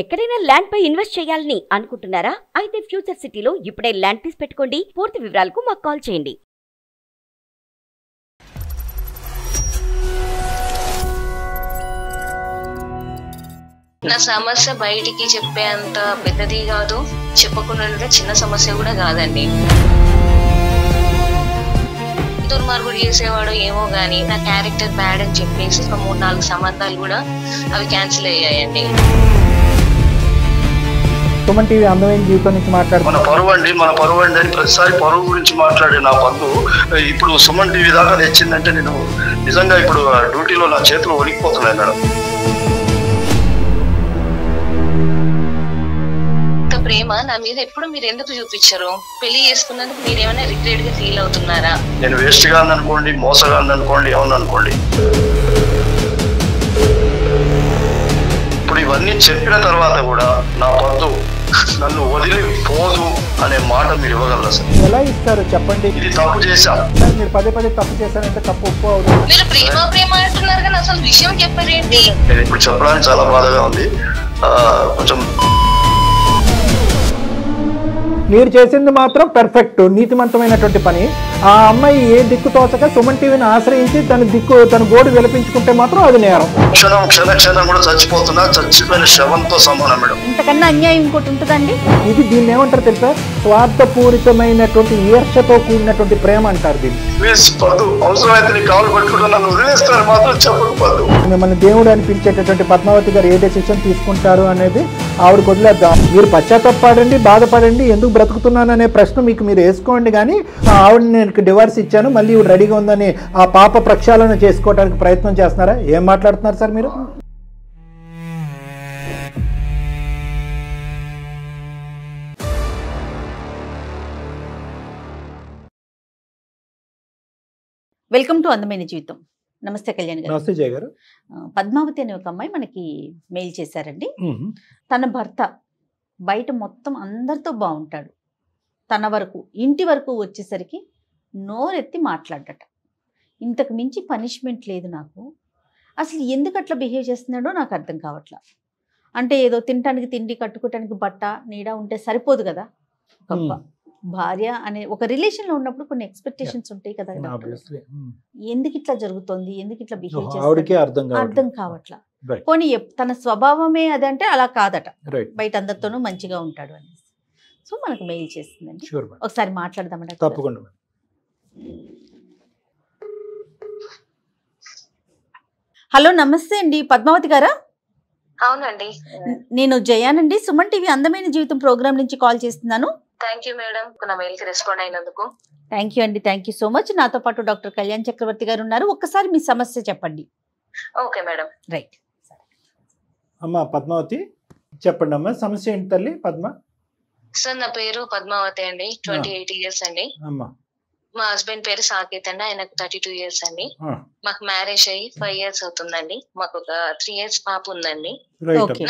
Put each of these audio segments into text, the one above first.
ఎక్కడైనా ల్యాండ్ పై ఇన్వెస్ట్ చేయాలని అనుకుంటున్నారా? అయితే ఫ్యూచర్ సిటీలో ఇప్పుడే ల్యాండ్ పీస్ పెట్టుకోండి. పూర్తి వివరాలకు మాకు కాల్ చేయండి. నా సమస్య బయటికి చెప్పేంత పెద్దది కాదు, చెప్పకుండా చిన్న సమస్య కూడా కాదండి. దుర్మార్గుడు చేసేవాడు ఏమో గానీ నా క్యారెక్టర్ బ్యాడ్ అని చెప్పేసి ఒక 3-4 సంబంధాలు కూడా అవి క్యాన్సిల్ అయ్యాయండి. సుమన్ టీవీ అందమైన జీవితం నుంచి మన పరువు అండి అని ప్రతిసారి పరువు గురించి మాట్లాడే నా బంధు ఇప్పుడు సుమన్ టీవీ దాకా తెచ్చిందంటే నేను నిజంగా ఇప్పుడు డ్యూటీలో నా చేతులు ఒలికిపోతున్నాయి మేడం. ప్రేమ నా మీద ఎప్పుడు మీరు ఎందుకు చూపించారు? పెళ్లి చేసుకున్నందుకు మీరు ఏమైనా రిగ్రెట్ గా ఫీల్ అవుతున్నారా? నేను వేస్ట్ గా అనుకోండి, మోసగాన్ని అనుకోండి, ఏమన్నా అనుకోండి, ఇప్పుడు ఇవన్నీ చెప్పిన తర్వాత కూడా నా పద్దు నన్ను వదిలిపోదు అనే మాట మీరు ఇవ్వగలరా సార్? ఎలా ఇస్తారు చెప్పండి? ఇది తప్పు చేశా, మీరు పదే తప్పు చేశారంటే తప్పు ఒప్పు అవుతుంది. మీరు ప్రేమ అంటున్నారు కానీ అసలు విషయం చెప్పరేంటి? నేను ఇప్పుడు చెప్పడానికి చాలా బాధగా ఉంది. కొంచెం మీరు చేసింది మాత్రం పర్ఫెక్ట్, నీతిమంతమైనటువంటి పని. ఆ అమ్మాయి ఏ దిక్కు తోచక సుమన్ టీవీని ఆశ్రయించి తన గోడు విలపించుకుంటే మాత్రం అది నేరం. క్షణం కూడా చచ్చిపోతున్నా, చచ్చిపోయిన శవంతో సమానం మేడం. ఇంతకన్నా అన్యాయం ఇంకోటి ఉంటుందండి? ఇది దీన్ని ఏమంటారు తెలుసా? స్వార్థపూరితమైనటువంటి ఈర్ష్యతో కూడినటువంటి ప్రేమ అంటారు దీన్ని. ప్లీజ్ పద్దు, అవసరమైతే నీ కాలు పట్టుకుంటూ నన్ను వదిలేస్తారు మాత్రం చెప్పండి పద్దు. మిమ్మల్ని దేవుడు అనిపించేటటువంటి పద్మావతి గారు ఏ డెసిషన్ తీసుకుంటారు అనేది ఆవిడకి వదిలేద్దాం. మీరు పశ్చాత్తాపడండి, బాధపడండి, ఎందుకు బ్రతుకుతున్నాననే ప్రశ్న మీరు వేసుకోండి. కానీ ఆవిడ నేను డివోర్స్ ఇచ్చాను, మళ్ళీ ఇవి రెడీగా ఉందని ఆ పాప ప్రక్షాళన చేసుకోవడానికి ప్రయత్నం చేస్తున్నారా? ఏం మాట్లాడుతున్నారు సార్ మీరు? వెల్కమ్ టు అందమైన జీవితం. నమస్తే కళ్యాణ్ గారు. నమస్తే జయ గారు. పద్మావతి అనే ఒక అమ్మాయి మనకి మెయిల్ చేశారండి. తన భర్త బయట మొత్తం అందరితో బాగుంటాడు, తన వరకు ఇంటి వరకు వచ్చేసరికి నోరెత్తి మాట్లాడట. ఇంతకు మించి పనిష్మెంట్ లేదు నాకు. అసలు ఎందుకు అట్లా బిహేవ్ చేస్తున్నాడో నాకు అర్థం కావట్లా. అంటే ఏదో తినటానికి తిండి, కట్టుకోవటానికి బట్ట నీడ ఉంటే సరిపోదు కదా. ఒక భార్య అనే ఒక రిలేషన్లో ఉన్నప్పుడు కొన్ని ఎక్స్పెక్టేషన్స్ ఉంటాయి కదా. ఎందుకు ఇట్లా జరుగుతుంది, ఎందుకు ఇట్లా బిహేవ్ చేస్తాడు అర్థం కావట్లా. పోనీ తన స్వభావమే అదంటే అలా కాదట, బయట అందరితోనూ మంచిగా ఉంటాడు అనేసి. సో మనకు మెయిల్ చేస్తుందండి, ఒకసారి మాట్లాడదామంటే. తప్పకుండా. హలో, నమస్తే అండి, పద్మావతి గారా? అవునండి, నేను జయానండి, సుమన్ టీవీ అందమైన జీవితం ప్రోగ్రామ్ నుంచి కాల్ చేస్తున్నాను. థ్యాంక్ యూ మేడం, నా మెయిల్ కి రెస్పాండ్ అయినందుకు. థ్యాంక్ యూ అండి, థ్యాంక్ యూ సో మచ్. నాతో పాటు డాక్టర్ కళ్యాణ్ చక్రవర్తి గారు ఉన్నారు. ఒక్కసారి మీ సమస్య చెప్పండి. Okay madam. రైట్. అమ్మా పద్మావతి చెప్పండి అమ్మా, సమస్య ఏంటి తల్లి? పద్మ సార్, నా పేరు పద్మావతి అండి, 28 years అండి. మా హస్బెండ్ పేరు సాకేత్ అండి, ఆయనకు 32 years అండి. మాకు మ్యారేజ్ అయ్యి 5 years అవుతుందండి. మాకు ఒక 3 years పాప ఉందండి.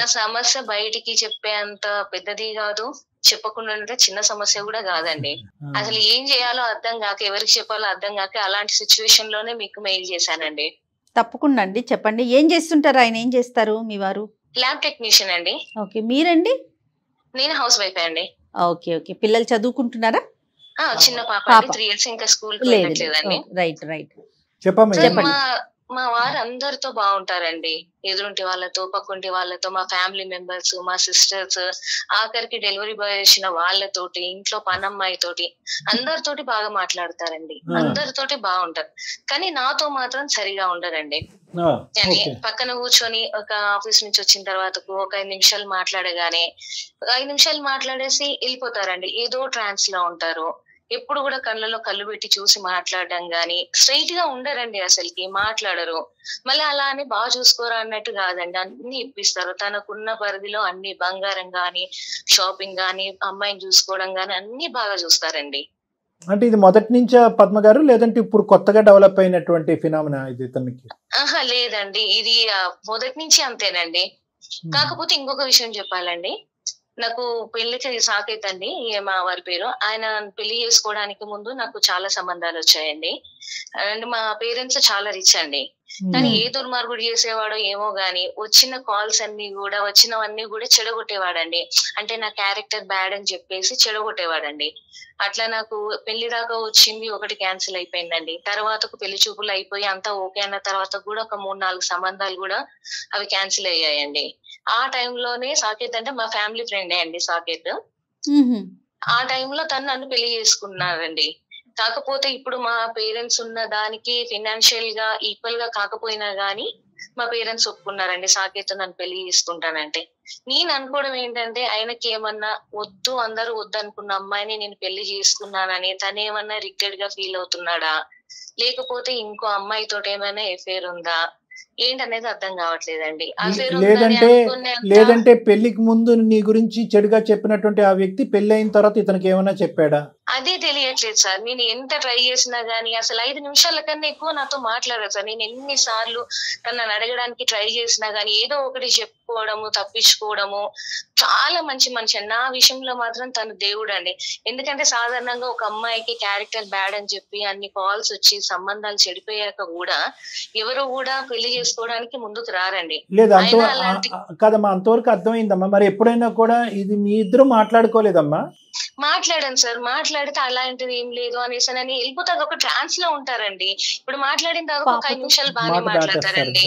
నా సమస్య బయటికి చెప్పేంత పెద్దది కాదు, చెప్పకుండా చిన్న సమస్య కూడా కాదండి. అసలు ఏం చేయాలో అర్థం కాక, ఎవరికి చెప్పాలో అర్థం కాక అలాంటి సిచ్యువేషన్ లోనే మీకు మెయిల్ చేశానండి. తప్పకుండా అండి, చెప్పండి. ఏం చేస్తుంటారు ఆయన? ఏం చేస్తారు మీ వారు? ల్యాబ్ టెక్నీషియన్ అండి. ఓకే, మీరండి? నేను హౌస్ వైఫ్ అండి. ఓకే ఓకే, పిల్లలు చదువుకుంటున్నారా? చిన్న పాప 3 years, ఇంకా స్కూల్ కి వెళ్ళట్లేదండి. Right right. చెప్పండి. మా వారు అందరితో బాగుంటారండి, ఎదురుంటి వాళ్ళతో, పక్కుంటి వాళ్ళతో, మా ఫ్యామిలీ మెంబర్స్, మా సిస్టర్స్, ఆఖరికి డెలివరీ బాయ్ వచ్చిన వాళ్ళతోటి, ఇంట్లో పనమ్మాయి తోటి, అందరితోటి బాగా మాట్లాడతారండి, అందరితోటి బాగుంటారు. కానీ నాతో మాత్రం సరిగా ఉండరండి. కానీ పక్కన కూర్చొని ఒక ఆఫీస్ నుంచి వచ్చిన తర్వాత ఒక 5 నిమిషాలు మాట్లాడగానే 5 నిమిషాలు మాట్లాడేసి వెళ్ళిపోతారండి. ఏదో ట్రాన్స్ లో ఉంటారు. ఎప్పుడు కూడా కళ్ళలో కళ్ళు పెట్టి చూసి మాట్లాడడం గాని, స్ట్రైట్ గా ఉండరండి, అసలుకి మాట్లాడరు. మళ్ళీ అలా అని బాగా చూసుకోరా అన్నట్టు కాదండి, అన్ని ఇప్పిస్తారు. తనకున్న పరిధిలో అన్ని, బంగారం గాని, షాపింగ్ గాని, అమ్మాయిని చూసుకోవడం గాని అన్ని బాగా చూస్తారండి. అంటే ఇది మొదటి నుంచా పద్మ గారు, లేదంటే ఇప్పుడు కొత్తగా డెవలప్ అయినటువంటి ఫినామినా ఇది తనకి? లేదండి, ఇది మొదటి నుంచి అంతేనండి. కాకపోతే ఇంకొక విషయం చెప్పాలండి, నాకు పెళ్లికి సాకేత్ అండి మా వారి పేరు. ఆయన పెళ్లి చేసుకోవడానికి ముందు నాకు చాలా సంబంధాలు వచ్చాయండి. అండ్ మా పేరెంట్స్ చాలా రిచ్ అండి. కానీ ఏ దుర్మార్గుడు చేసేవాడో ఏమో గాని వచ్చిన కాల్స్ అన్ని కూడా వచ్చినవన్నీ కూడా చెడగొట్టేవాడండి. అంటే నా క్యారెక్టర్ బ్యాడ్ అని చెప్పేసి చెడగొట్టేవాడండి. అట్లా నాకు పెళ్లి దాకా వచ్చింది ఒకటి క్యాన్సిల్ అయిపోయిందండి. తర్వాతకు పెళ్లి చూపులు అయిపోయి అంతా ఓకే అన్న తర్వాత కూడా ఒక 3-4 సంబంధాలు కూడా అవి క్యాన్సిల్ అయ్యాయండి. ఆ టైంలోనే సాకేత్ అంటే మా ఫ్యామిలీ ఫ్రెండే అండి సాకేత్. ఆ టైంలో తను నన్ను పెళ్లి చేసుకున్నారండి. కాకపోతే ఇప్పుడు మా పేరెంట్స్ ఉన్న దానికి ఫినాన్షియల్ గా ఈక్వల్ గా కాకపోయినా గానీ మా పేరెంట్స్ ఒప్పుకున్నారండి సాకేత్ నన్ను పెళ్లి చేసుకుంటానంటే. నేను అనుకోవడం ఏంటంటే ఆయనకి ఏమన్నా వద్దు అందరూ వద్దు అనుకున్న అమ్మాయిని నేను పెళ్లి చేసుకున్నానని తనేమన్నా రిగ్రెట్ గా ఫీల్ అవుతున్నాడా, లేకపోతే ఇంకో అమ్మాయితో ఏమైనా ఎఫేర్ ఉందా ఏంటనేది అర్థం కావట్లేదండి. లేదంటే పెళ్లికి ముందు నీ గురించి చెడుగా చెప్పినటువంటి ఆ వ్యక్తి పెళ్లి అయిన తర్వాత ఇతనికి ఏమైనా చెప్పాడా? అదే తెలియట్లేదు సార్. నేను ఎంత ట్రై చేసినా గానీ అసలు 5 నిమిషాల కన్నా ఎక్కువ నాతో మాట్లాడారు సార్. నేను ఎన్నిసార్లు తనని అడగడానికి ట్రై చేసినా గానీ ఏదో ఒకటి చెప్పుకోవడము, తప్పించుకోవడము. చాలా మంచి మనిషి అండి. నా విషయంలో మాత్రం తను దేవుడు అండి. ఎందుకంటే సాధారణంగా ఒక అమ్మాయికి క్యారెక్టర్ బ్యాడ్ అని చెప్పి అన్ని కాల్స్ వచ్చి సంబంధాలు చెడిపోయాక కూడా ఎవరు కూడా పెళ్లి చేసుకోవడానికి ముందుకు రారండి. లేదు కదమ్మా, అంతవరకు అర్థమైందమ్మా. మరి ఎప్పుడైనా కూడా ఇది మీ ఇద్దరు మాట్లాడుకోలేదమ్మా? మాట్లాడాను సార్. మాట్లాడితే అలాంటిది ఏం లేదు అనేసి అని వెళ్ళిపోతే ఒక ట్రాన్స్ లో ఉంటారండి. ఇప్పుడు మాట్లాడిన తర్వాత ఒక 5 నిమిషాలు బాగానే మాట్లాడతారండి.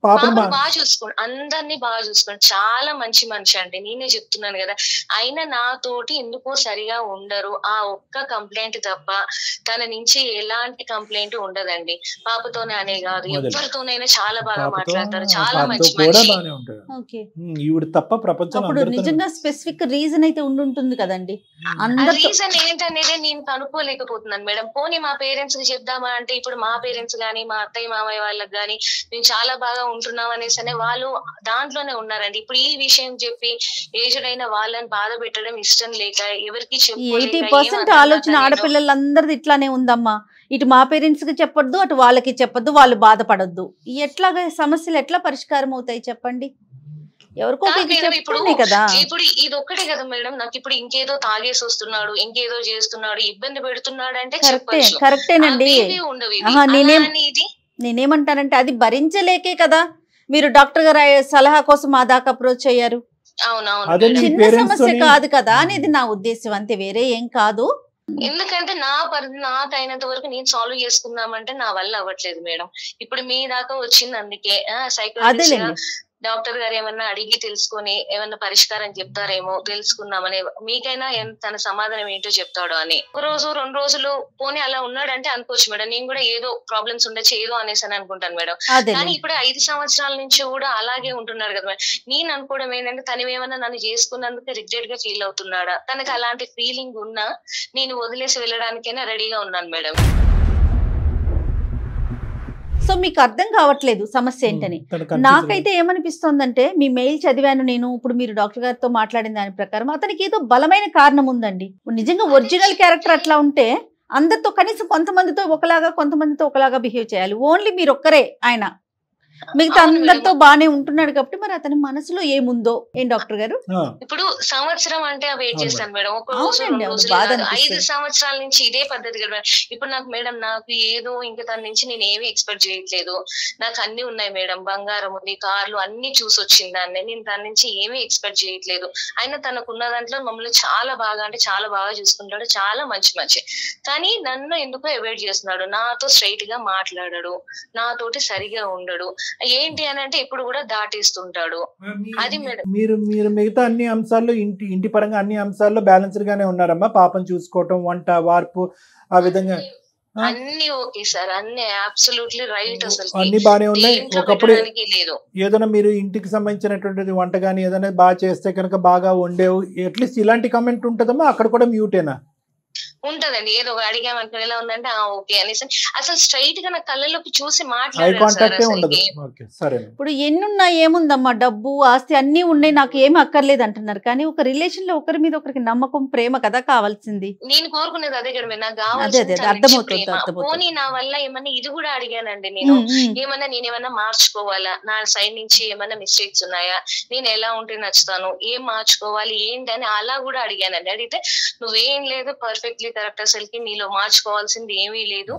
బాగా చూసుకోండి, అందరినీ బాగా చూసుకోండి. చాలా మంచి మనిషి అండి. నేనే చెప్తున్నాను కదా. అయినా నాతోటి ఎందుకో సరిగా ఉండరు. ఆ ఒక్క కంప్లైంట్ తప్ప తన నుంచి ఎలాంటి కంప్లైంట్ ఉండదండి. పాపతోనే అనే కాదు, ఎవరితోనైనా చాలా బాగా మాట్లాడతారు. చాలా మంచి మనిషి. నిజంగా స్పెసిఫిక్ రీజన్ అయితే ఉండుంటుంది కదండి. రీజన్ ఏంటనేది నేను కనుక్కోలేకపోతున్నాను మేడం. పోనీ మా పేరెంట్స్ కి చెప్దామా అంటే ఇప్పుడు మా పేరెంట్స్ గానీ మా అత్తయ్య మామయ్య వాళ్ళకి గానీ నేను చాలా బాగా ఉంటున్నాం అనేసి వాళ్ళు దాంట్లోనే ఉన్నారండి. ఇప్పుడు ఈ విషయం చెప్పి ఏజ్డ్ అయిన వాళ్ళని బాధ పెట్టడం ఇష్టం లేక ఎవరికి 80% ఆలోచన ఆడపిల్లలందరిది ఇట్లానే ఉందమ్మా. ఇటు మా పేరెంట్స్ కి చెప్పొద్దు, అటు వాళ్ళకి చెప్పొద్దు, వాళ్ళు బాధపడొద్దు. ఎట్లాగా సమస్యలు ఎట్లా పరిష్కారం అవుతాయి చెప్పండి? ఎవరికో కదా. ఇప్పుడు ఇది ఒక్కటే కదా మేడం. నాకు ఇప్పుడు ఇంకేదో తాగేసి వస్తున్నాడు, ఇంకేదో చేస్తున్నాడు, ఇబ్బంది పెడుతున్నాడు అంటే కరెక్టేనండి. నేనేమంటానంటే అది భరించలేకే కదా మీరు డాక్టర్ గారు సలహా కోసం మా దాకా అప్రోచ్ అయ్యారు. చిన్న సమస్య కాదు కదా అనేది నా ఉద్దేశం, అంతే, వేరే ఏం కాదు. ఎందుకంటే నాకు అయినంత వరకు నేను సాల్వ్ చేసుకుందామంటే నా వల్ల అవ్వట్లేదు మేడం. ఇప్పుడు మీ దాకా వచ్చింది అందుకే సైకాలజిస్ట్ డాక్టర్ గారు ఏమన్నా అడిగి తెలుసుకొని ఏమన్నా పరిష్కారం చెప్తారేమో తెలుసుకుందామని. మీకైనా తన సమాధానం ఏంటో చెప్తాడు అని. 1 రోజు 2 రోజులు పోనీ అలా ఉన్నాడంటే అనుకోవచ్చు మేడం. నేను కూడా ఏదో ప్రాబ్లమ్స్ ఉండొచ్చు ఏదో అనేసి అని అనుకుంటాను మేడం. కానీ ఇప్పుడు 5 సంవత్సరాల నుంచి కూడా అలాగే ఉంటున్నాడు కదా మేడం. నేను అనుకోవడం ఏంటంటే తను ఏమన్నా నన్ను చేసుకున్నందుకు రిగ్రెట్ గా ఫీల్ అవుతున్నాడా, తనకు అలాంటి ఫీలింగ్ ఉన్నా నేను వదిలేసి వెళ్ళడానికైనా రెడీగా ఉన్నాను మేడం. సో మీకు అర్థం కావట్లేదు సమస్య ఏంటని. నాకైతే ఏమనిపిస్తోందంటే మీ మెయిల్ చదివాను నేను. ఇప్పుడు మీరు డాక్టర్ గారితో మాట్లాడిన దాని ప్రకారం అతనికి ఏదో బలమైన కారణం ఉందండి. నిజంగా ఒరిజినల్ క్యారెక్టర్ అట్లా ఉంటే అందరితో కనీసం కొంతమందితో ఒకలాగా బిహేవ్ చేయాలి. ఓన్లీ మీరు ఒక్కరే ఆయన, మిగతా అందరితో బానే ఉంటున్నాడు కాబట్టి మరి అతని మనసులో ఏముందో ఏం డాక్టర్ గారు? ఇప్పుడు సంవత్సరం అంటే వెయిట్ చేస్తాను మేడం. ఒక రోజు 5 సంవత్సరాల నుంచి ఇదే పద్ధతి కదా. ఇప్పుడు నాకు మేడం నాకు ఏదో ఇంకా తన నుంచి నేను ఏమి ఎక్స్పెక్ట్ చేయట్లేదు. నాకు అన్ని ఉన్నాయి మేడం, బంగారం ఉంది, కార్లు అన్ని చూసి వచ్చిందాన్ని. నేను తన నుంచి ఏమీ ఎక్స్పెక్ట్ చేయట్లేదు. అయినా తనకున్న దాంట్లో మమ్మల్ని చాలా బాగా అంటే చాలా బాగా చూసుకుంటాడు. చాలా మంచి కానీ నన్ను ఎందుకో అవాయిడ్ చేస్తున్నాడు. నాతో స్ట్రైట్ గా మాట్లాడాడు, నాతోటి సరిగా ఉండడు. ఏంటి అని అంటే ఇప్పుడు కూడా దాటిస్తుంటాడు. అది మీరు మిగతా అన్ని అంశాల్లో ఇంటి పరంగా అన్ని అంశాల్లో బ్యాలెన్స్డ్ గానే ఉన్నారమ్మా? పాపం చూసుకోవటం, వంట, వార్పు, ఆ విధంగా అన్ని ఓకే సార్, అన్ని అబ్సల్యూట్లీ రైట్. అసలు అన్ని బానే ఉన్నాయి. ఒకప్పుడు ఏదైనా మీరు ఇంటికి సంబంధించినటువంటి వంట గానీ ఏదైనా బాగా చేస్తే కనుక బాగా వండేవు, అట్లీస్ట్ ఇలాంటి కామెంట్ ఉంటుందమ్మా? అక్కడ కూడా మ్యూటేనా? ఉంటదండి. ఏదో అడిగామనుకో ఎలా ఉందంటే ఓకే అనేసి అసలు స్ట్రైట్ గా నా కళ్ళలోకి చూసి ఐ మాట్లాడారు సార్ కాంటాక్టే ఉండదు. అసలుకి. ఓకే, సరే. ఇప్పుడు ఎన్నున్నా ఏముందమ్మా, డబ్బు ఆస్తి అన్నీ ఉన్నాయి, నాకు ఏమి అక్కర్లేదు అంటున్నారు. కానీ ఒక రిలేషన్ లో ఒకరి మీద ఒకరికి నమ్మకం, ప్రేమ కదా కావాల్సింది. నేను కోరుకునేది అదే కదా, నాకు అదే కావాల్సింది అదే తన నుంచి అర్థమవుతుంది ప్రేమ. అర్థమవుతుంది. పోనీ నా వల్ల ఏమన్నా ఇది కూడా అడిగానండి నేను, నేనేమన్నా మార్చుకోవాలా, నా సైడ్ నుంచి ఏమన్నా మిస్టేక్స్ ఉన్నాయా, నేను ఎలా ఉంటే నచ్చుతాను, ఏం మార్చుకోవాలి ఏంటని అలా కూడా అడిగానండి. అడిగితే నువ్వేం లేదు, పర్ఫెక్ట్లీ కరెక్ట్, అసలుకి నీలో మార్చుకోవాల్సింది ఏమీ లేదు,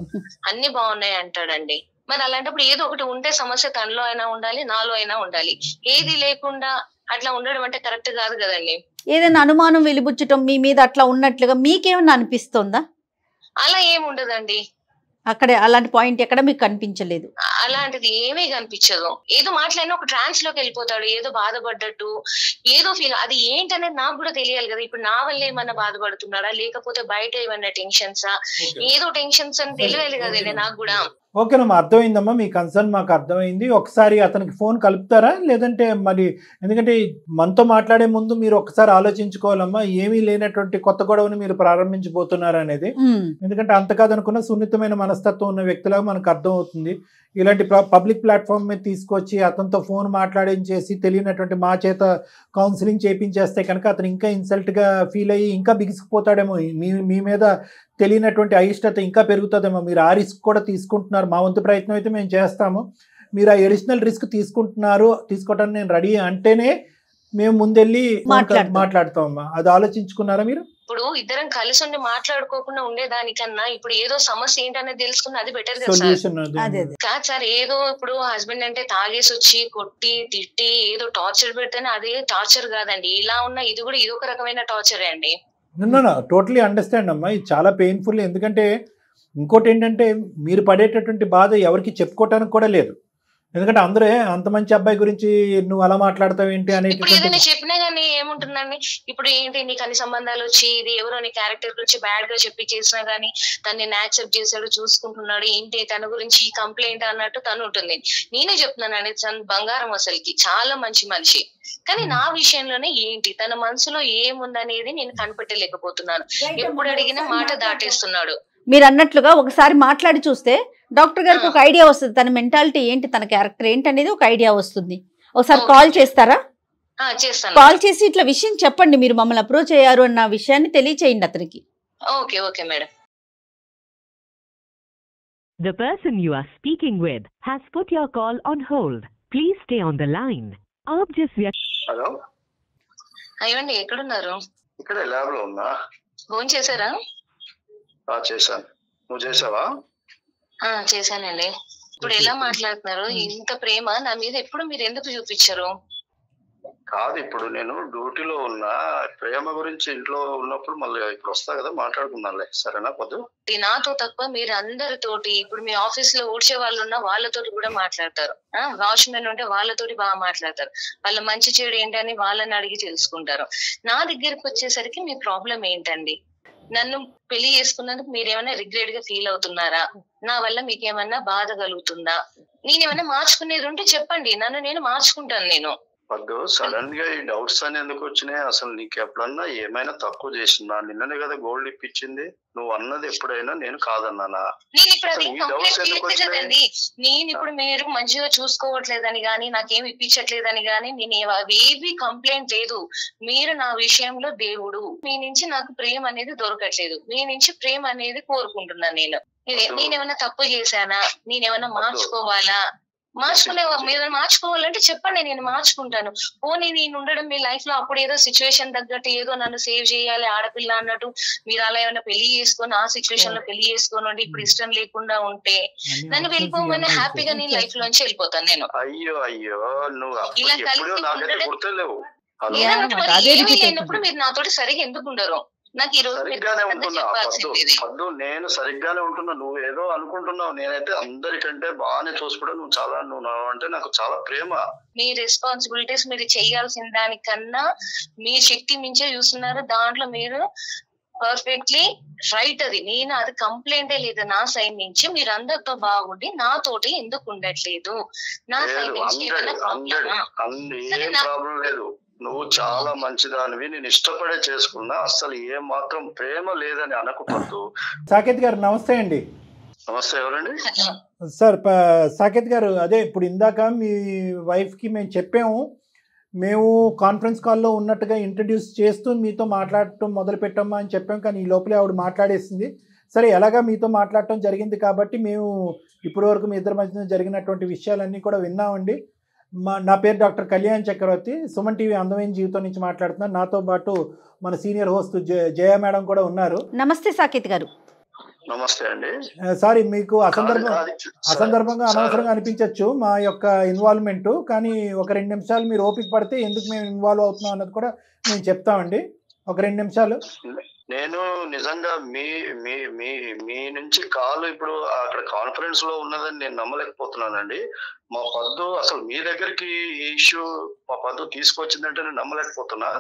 అన్ని బాగున్నాయి అంటాడండి. మరి అలాంటప్పుడు ఏదో ఒకటి ఉంటే సమస్య తనలో అయినా ఉండాలి, నాలో అయినా ఉండాలి. ఏది లేకుండా అట్లా ఉండడం అంటే కరెక్ట్ కాదు కదండి. ఏదైనా అనుమానం వెలిబుచ్చటం మీ మీద అట్లా ఉన్నట్లుగా మీకేమన్నా అనిపిస్తోందా? అలా ఏమి ఉండదండి. అక్కడే అలాంటి పాయింట్ ఎక్కడ మీకు కనిపించలేదు? అలాంటిది ఏమీ కనిపించదు. ఏదో మాట్లాడినా ఒక ట్రాన్స్ లోకి వెళ్ళిపోతాడు, ఏదో బాధపడ్డట్టు, ఏదో ఫీల్. అది ఏంటనేది నాకు కూడా తెలియాలి కదా. ఇప్పుడు నా వల్ల ఏమన్నా బాధపడుతున్నాడా, లేకపోతే బయట ఏమన్నా టెన్షన్సా, ఏదో టెన్షన్స్ అని తెలియాలి కదండి నాకు కూడా. ఓకేనమ్మా, అర్థమైందమ్మా, మీ కన్సర్న్ మాకు అర్థమైంది. ఒకసారి అతనికి ఫోన్ కలుపుతారా? లేదంటే మరి, ఎందుకంటే మనతో మాట్లాడే ముందు మీరు ఒకసారి ఆలోచించుకోవాలమ్మా, ఏమీ లేనటువంటి కొత్త గొడవని మీరు ప్రారంభించబోతున్నారు అనేది. ఎందుకంటే అంత కాదనుకున్న సున్నితమైన మనస్తత్వం ఉన్న వ్యక్తులాగా మనకు అర్థం అవుతుంది. ఇలాంటి పబ్లిక్ ప్లాట్ఫామ్ మీద తీసుకొచ్చి అతనితో ఫోన్ మాట్లాడించేసి తెలియనటువంటి మా చేత కౌన్సిలింగ్ చేయించేస్తే కనుక అతను ఇంకా ఇన్సల్ట్గా ఫీల్ అయ్యి ఇంకా బిగిసిపోతాడేమో. మీ మీద తెలియనటువంటి అయిష్టత ఇంకా పెరుగుతుందేమో. మీరు ఆ రిస్క్ కూడా తీసుకుంటున్నారు. మా వంతు ప్రయత్నం అయితే మేము చేస్తాము. మీరు ఆ ఎడిషనల్ రిస్క్ తీసుకోవటానికి నేను రెడీ అంటేనే మేము ముందెళ్ళి మాట్లాడతామమ్మా. అది ఆలోచించుకున్నారా మీరు? ఇప్పుడు ఇద్దరం కలిసి ఉండి మాట్లాడుకోకుండా ఉండేదానికన్నా ఇప్పుడు ఏదో సమస్య ఏంటనేది తెలుసుకున్న అది బెటర్ కదా సార్. కాదు సార్, ఏదో ఇప్పుడు హస్బెండ్ అంటే తాగేసి వచ్చి కొట్టి తిట్టి ఏదో టార్చర్ పెడితేనే అదే టార్చర్ కాదండి. ఇలా ఉన్న ఇది కూడా ఇదొక రకమైన టార్చరే అండి. టోటలీ అండర్స్టాండ్ అమ్మా, ఇది చాలా పెయిన్ఫుల్. ఎందుకంటే ఇంకోటి ఏంటంటే మీరు పడేటటువంటి బాధ ఎవరికి చెప్పుకోవటానికి కూడా లేదు. ఎందుకంటే అందరూ అంత మంచి అబ్బాయి గురించి నువ్వు అలా మాట్లాడతావు ఏంటి అని. ఇప్పుడు ఏదైనా చెప్పినా గానీ ఏముంటుందండి, ఇప్పుడు ఏంటి నీకు అన్ని సంబంధాలు వచ్చి ఇది ఎవరో నీ క్యారెక్టర్ గురించి బ్యాడ్ గా చెప్పి చేసినా గానీ తను యాక్సెప్ట్ చేశాడు, చూసుకుంటున్నాడు, ఏంటి తన గురించి ఈ కంప్లైంట్ అన్నట్టు తను ఉంటుంది. నేనే చెప్తున్నానండి, తను బంగారం, అసలుకి చాలా మంచి మనిషి. కానీ నా విషయంలోనే ఏంటి తన మనసులో ఏముందనేది నేను కనిపెట్టలేకపోతున్నాను. ఎప్పుడు అడిగినా మాట దాటేస్తున్నాడు. మీరు అన్నట్లుగా ఒకసారి మాట్లాడి చూస్తే డాక్టర్ గారికి ఒక ఐడియా వస్తుంది, తన మెంటాలిటీ ఏంటి, తన క్యారెక్టర్ ఏంటి అనేది ఒక ఐడియా వస్తుంది. ఒకసారి కాల్ చేస్తారా? కాల్ చేసి ఇట్లా విషయం చెప్పండి, మీరు మమ్మల్ని అప్రోచ్ అయ్యారు అన్న విషయాన్ని తెలియచేయండి అతనికి. Okay okay madam. The person you are speaking with has put your call on hold. Please stay on the line. Hello, అయ్యండి ఎక్కడున్నారు? ఇక్కడ ల్యాబ్ లో ఉన్నా. ఫోన్ చేశారా? చేశాను. నువ్వు చేసావా? చేశానండి. ఇప్పుడు ఎలా మాట్లాడుతున్నారు? ఇంత ప్రేమ నా మీద ఎప్పుడు మీరు ఎందుకు చూపించారు? కాదు, ఇప్పుడు నేను డ్యూటీలో ఉన్నా. ప్రేమ గురించి ఇంట్లో ఉన్నప్పుడు మళ్ళీ ఇప్పుడు వస్తా కదా, మాట్లాడుకుందాంలే, సరేనా? పొద్దు నాతో తక్కువ మీరు అందరితోటి, ఇప్పుడు మీ ఆఫీస్ లో ఊడ్చే వాళ్ళు ఉన్నా వాళ్ళతోటి కూడా మాట్లాడతారు, వాచ్మెన్ ఉంటే వాళ్ళతోటి బాగా మాట్లాడతారు, వాళ్ళ మంచి చెడు ఏంటని వాళ్ళని అడిగి తెలుసుకుంటారు. నా దగ్గరకు వచ్చేసరికి మీ ప్రాబ్లం ఏంటండి? నన్ను పెళ్లి చేసుకున్నందుకు మీరేమైనా రిగ్రెట్ గా ఫీల్ అవుతున్నారా? నా వల్ల మీకేమన్నా బాధ కలుగుతుందా? నేనేమన్నా మార్చుకునేది ఉంటే చెప్పండి, నన్ను నేను మార్చుకుంటాను. నేను వద్దు, సడన్ గా ఈ డౌట్స్ అని ఎందుకు వచ్చినాయి? అసలు నీకు ఎప్పుడన్నా ఏమైనా తక్కువ చేసినా? నిన్ననే కదా గోల్డ్ ఇప్పించింది. నువ్వు అన్నది ఎప్పుడైనా నేను కాదన్నానా? నేను ఇప్పుడు అది కంప్లైంట్ కదండి. నేను ఇప్పుడు మీరు మంచిగా చూసుకోవట్లేదని గానీ నాకేమి ఇప్పించట్లేదని గానీ నేను ఏవి కంప్లైంట్ లేదు. మీరు నా విషయంలో దేవుడు. మీ నుంచి నాకు ప్రేమ అనేది దొరకట్లేదు, మీ నుంచి ప్రేమ అనేది కోరుకుంటున్నాను. నేనేమన్నా తప్పు చేశానా? నేనేమన్నా మార్చుకోవాలా? మీరు మార్చుకోవాలంటే చెప్పండి, నేను మార్చుకుంటాను. పోనీ నేను ఉండడం మీ లైఫ్ లో అప్పుడు ఏదో సిచ్యువేషన్ తగ్గట్టు ఏదో నన్ను సేవ్ చేయాలి ఆడపిల్ల అన్నట్టు మీరు అలా ఏమైనా పెళ్లి చేసుకొని ఆ సిచ్యువేషన్ లో పెళ్లి చేసుకొని ఉండి ఇప్పుడు ఇష్టం లేకుండా ఉంటే నన్ను వెళ్ళిపోగానే హ్యాపీగా నేను లైఫ్ లోంచి వెళ్ళిపోతాను. నేను అయ్యో అయ్యో నువ్వు ఇలా కలిసి ఏమీ లేనప్పుడు మీరు నాతోటి సరిగా ఎందుకు ఉండరు? నాకు ఈ రోజు సరిగ్గానే ఉంటున్నా పద్దు, నేను సరిగ్గానే ఉంటున్నా. నువ్వు ఏదో అనుకుంటున్నావు. నేనైతే అందరికంటే బాగానే చూసుకోవడం. నువ్వు అంటే నాకు చాలా ప్రేమ. మీ రెస్పాన్సిబిలిటీస్ మీరు చేయాల్సిన దానికన్నా మీ శక్తి మించే చూస్తున్నారు. దాంట్లో మీరు పర్ఫెక్ట్లీ రైట్. అది నేను అది కంప్లైంటే లేదు నా సైడ్ నుంచి. మీరు అందరితో బాగుండి నాతోటి ఎందుకు ఉండట్లేదు? నా సైడ్ నుంచి ప్రాబ్లం లేదు. నువ్వు చాలా మంచిదానివి, నేను ఇష్టపడే చేసుకున్నా, అసలు ఏ మాత్రం ప్రేమ లేదని అనకపోతూ. సాకేత్ గారు నమస్తే అండి. నమస్తే, ఎవరండి? సార్ సాకేత్ గారు, అదే ఇప్పుడు ఇందాక మీ వైఫ్కి మేము చెప్పాము, మేము కాన్ఫరెన్స్ కాల్లో ఉన్నట్టుగా ఇంట్రడ్యూస్ చేస్తూ మీతో మాట్లాడటం మొదలు పెట్టామా అని చెప్పాం, కానీ ఈ లోపలే ఆవిడ మాట్లాడేసింది. సరే, ఎలాగా మీతో మాట్లాడటం జరిగింది కాబట్టి మేము ఇప్పటి వరకు మీ ఇద్దరి మధ్యన జరిగినటువంటి విషయాలన్నీ కూడా విన్నామండి. నా పేరు డాక్టర్ కళ్యాణ్ చక్రవర్తి, సుమన్ టీవీ అందమైన జీవితం నుంచి మాట్లాడుతున్నాను. నాతో పాటు మన సీనియర్ హోస్ట్ జయ మేడం కూడా ఉన్నారు. నమస్తే సాకేత్ గారు. నమస్తే అండి. సారీ, మీకు అసందర్భంగా అనవసరంగా అనిపించవచ్చు మా యొక్క ఇన్వాల్వ్మెంట్, కానీ ఒక 2 నిమిషాలు మీరు ఓపిక పడితే ఎందుకు మేము ఇన్వాల్వ్ అవుతున్నాం అన్నది కూడా మేము చెప్తామండి. ఒక 2 నిమిషాలు. నేను నిజంగా మీ మీ మీ మీ నుంచి కాల్ ఇప్పుడు అక్కడ కాన్ఫరెన్స్ లో ఉన్నదని నేను నమ్మలేకపోతున్నానండి. మా పద్దు అసలు మీ దగ్గరికి ఈ ఇష్యూ మా పద్దు తీసుకొచ్చిందంటే నేను నమ్మలేకపోతున్నా.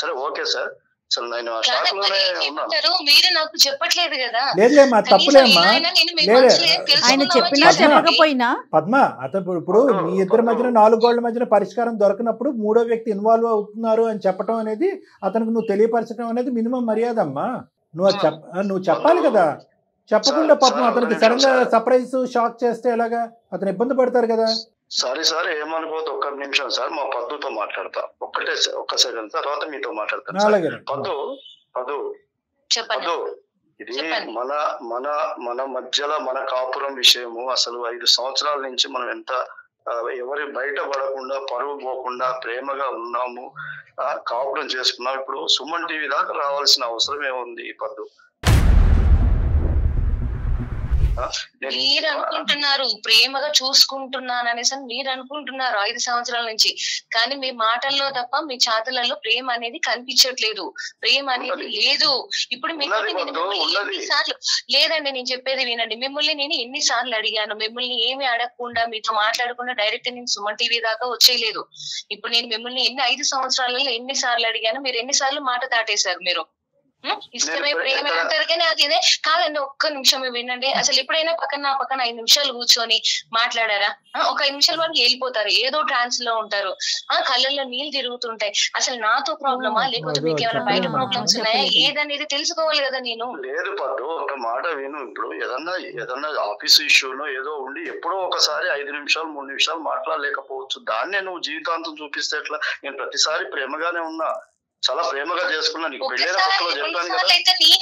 సరే, ఓకే సార్. అసలు నేను ఆ షాక్ లోనే ఉన్నాను. మీరు నాకు చెప్పట్లేదు కదా. లేదులేమ్మా, తప్పులేమ్మా. ఆయన చెప్పినా చెప్పకపోయినా పద్మ, అతను ఇప్పుడు మీ ఇద్దరి మధ్యన 4 గోళ్ల మధ్యన పరిష్కారం దొరకనప్పుడు 3వ వ్యక్తి ఇన్వాల్వ్ అవుతున్నారు అని చెప్పడం అనేది, అతనికి నువ్వు తెలియపరచడం అనేది మినిమం మర్యాద అమ్మా. నువ్వు చెప్పాలి కదా. చెప్పకుండా పాపం అతనికి సడన్ గా సర్ప్రైజ్ షాక్ చేస్తే ఎలాగా? అతను ఇబ్బంది పడతారు కదా. సరే సార్, ఏమనుకోవద్దు. 1 నిమిషం సార్, మా పద్దుతో మాట్లాడతా. ఒక్క సెకండ్, తర్వాత మీతో మాట్లాడతాను. పద్దు, ఇది మన మన మన మధ్యలో మన కాపురం విషయము. అసలు 5 సంవత్సరాల నుంచి మనం ఎంత ఎవరి బయట పడకుండా, పరువు పోకుండా ప్రేమగా ఉన్నాము, కాపురం చేసుకున్నాం. ఇప్పుడు సుమన్ టీవీ దాకా రావాల్సిన అవసరం ఏముంది పద్దు? మీరు అనుకుంటున్నారు ప్రేమగా చూసుకుంటున్నాను అనేసి మీరు అనుకుంటున్నారు 5 సంవత్సరాల నుంచి, కానీ మీ మాటల్లో తప్ప మీ చేతులలో ప్రేమ అనేది కనిపించట్లేదు. ప్రేమ అనేది లేదు. ఇప్పుడు ఎన్నిసార్లు లేదండి, నేను చెప్పేది వినండి. మిమ్మల్ని నేను ఎన్నిసార్లు అడిగాను? మిమ్మల్ని ఏమి అడగకుండా మీతో మాట్లాడకుండా డైరెక్ట్ నేను సుమన్ టీవీ దాకా వచ్చేయలేదు. ఇప్పుడు నేను మిమ్మల్ని 5 సంవత్సరాలలో ఎన్నిసార్లు అడిగాను? మీరు ఎన్నిసార్లు మాట దాటేశారు? మీరు ఇష్టమే ప్రేమ అంటారు కానీ అది ఇదే కాదండి. 1 నిమిషం వినండి. అసలు ఎప్పుడైనా పక్కన 5 నిమిషాలు కూర్చొని మాట్లాడారా? ఒక 5 నిమిషాల వరకు వెళ్ళిపోతారు, ఏదో ట్రాన్స్ లో ఉంటారు, కళ్ళల్లో నీళ్ళు తిరుగుతుంటాయి. అసలు నాతో ప్రాబ్లమా లేకపోతే మీకు ఏమైనా బయట ప్రాబ్లమ్స్ ఉన్నాయా ఏదనేది తెలుసుకోవాలి కదా. నేను లేదు పద్దు, ఒక మాట విను. ఇప్పుడు ఏదన్నా ఆఫీస్ ఇష్యూనో ఏదో ఉండి ఎప్పుడో ఒకసారి 5 నిమిషాలు 3 నిమిషాలు మాట్లాడలేకపోవచ్చు. దాన్నే నువ్వు జీవితాంతం చూపిస్తే ఎట్లా? నేను ప్రతిసారి ప్రేమగానే ఉన్నా, చాలా ప్రేమగా చేసుకున్నా. నీకు నేను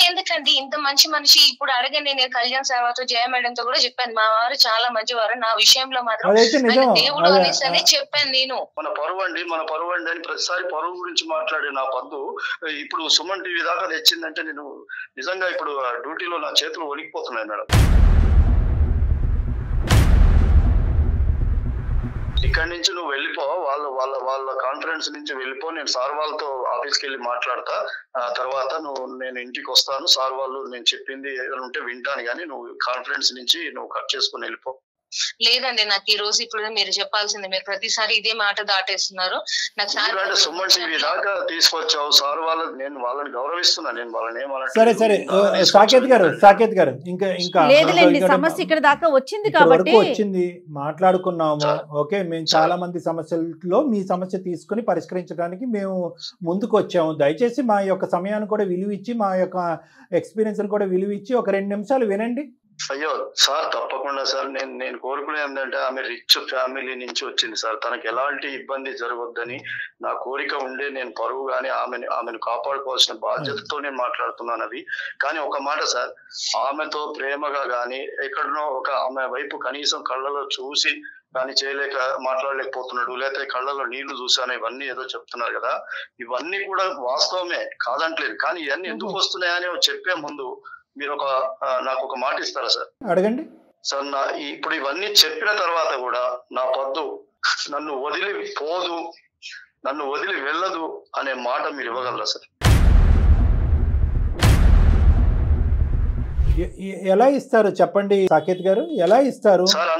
ఎందుకండి ఇంత మంచి మనిషి? ఇప్పుడు అడగండి, నేను కళ్యాణ్ సార్తో జయ మేడంతో కూడా చెప్పాను, మా వారు చాలా మంచివారు, నా విషయంలో మాత్రం దేవుడు అనేసి చెప్పాను నేను. మన పరువు అండి అని ప్రతిసారి పరువు గురించి మాట్లాడే నా పద్దు ఇప్పుడు సుమన్ టీవీ దాకా తెచ్చిందంటే నేను నిజంగా ఇప్పుడు డ్యూటీలో నా చేతులు వణికిపోతున్నాయి మేడం. ఇక్కడి నుంచి నువ్వు వెళ్ళిపో, వాళ్ళ కాన్ఫరెన్స్ నుంచి వెళ్ళిపో. నేను సార్ వాళ్ళతో ఆఫీస్కి వెళ్ళి మాట్లాడతా. తర్వాత నేను ఇంటికి వస్తాను. సార్ వాళ్ళు నేను చెప్పింది ఏదైనా ఉంటే వింటాను, కానీ నువ్వు కాన్ఫరెన్స్ నుంచి నువ్వు కట్ చేసుకుని వెళ్ళిపో. లేదండి, నాకు ఈ రోజు ఇప్పుడు మీరు చెప్పాల్సింది. మీరు ప్రతిసారి ఇదే మాట దాటేస్తున్నారు. నాకు సుమన్ టీవీ దాకా తీసుకొచ్చావు సార్ నేను వాళ్ళని గౌరవిస్తున్నా. నేను వాళ్ళని ఏమన్నా. సరే సాకేత్ గారు ఇంకా లేదులేండి, సమస్య ఇక్కడ దాకా వచ్చింది కాబట్టి వచ్చింది, మాట్లాడుకున్నాము. ఓకే, మేము చాలా మంది సమస్యల్లో మీ సమస్య తీసుకుని పరిష్కరించడానికి మేము ముందుకు వచ్చాము. దయచేసి మా యొక్క సమయాన్ని కూడా విలువ ఇచ్చి, మా యొక్క ఎక్స్పీరియన్స్ కూడా విలువ ఇచ్చి ఒక 2 నిమిషాలు వినండి. అయ్యో సార్, తప్పకుండా సార్. నేను కోరుకునే ఏంటంటే ఆమె రిచ్ ఫ్యామిలీ నుంచి వచ్చింది సార్. తనకు ఎలాంటి ఇబ్బంది జరగొద్దని నా కోరిక ఉండే నేను పరువుగానే ఆమెను కాపాడుకోవాల్సిన బాధ్యతతో నేను మాట్లాడుతున్నాను అవి. కానీ ఒక మాట సార్, ఆమెతో ప్రేమగా కానీ ఎక్కడనో ఆమె వైపు కనీసం కళ్ళలో చూసి కానీ మాట్లాడలేకపోతున్నాడు, లేకపోతే కళ్ళలో నీళ్లు చూసాను, ఇవన్నీ ఏదో చెప్తున్నారు కదా. ఇవన్నీ కూడా వాస్తవమే, కాదంటలేదు. కానీ ఇవన్నీ ఎందుకు వస్తున్నాయని చెప్పే ముందు మీరు నాకు ఒక మాట ఇస్తారా సార్? అడగండి సార్. ఇప్పుడు ఇవన్నీ చెప్పిన తర్వాత కూడా నా పద్దు నన్ను వదిలి పోదు, నన్ను వదిలి వెళ్ళదు అనే మాట మీరు ఇవ్వగలరా సార్? ఎలా ఇస్తారు చెప్పండి సాకేత్ గారు, ఎలా ఇస్తారు సార్?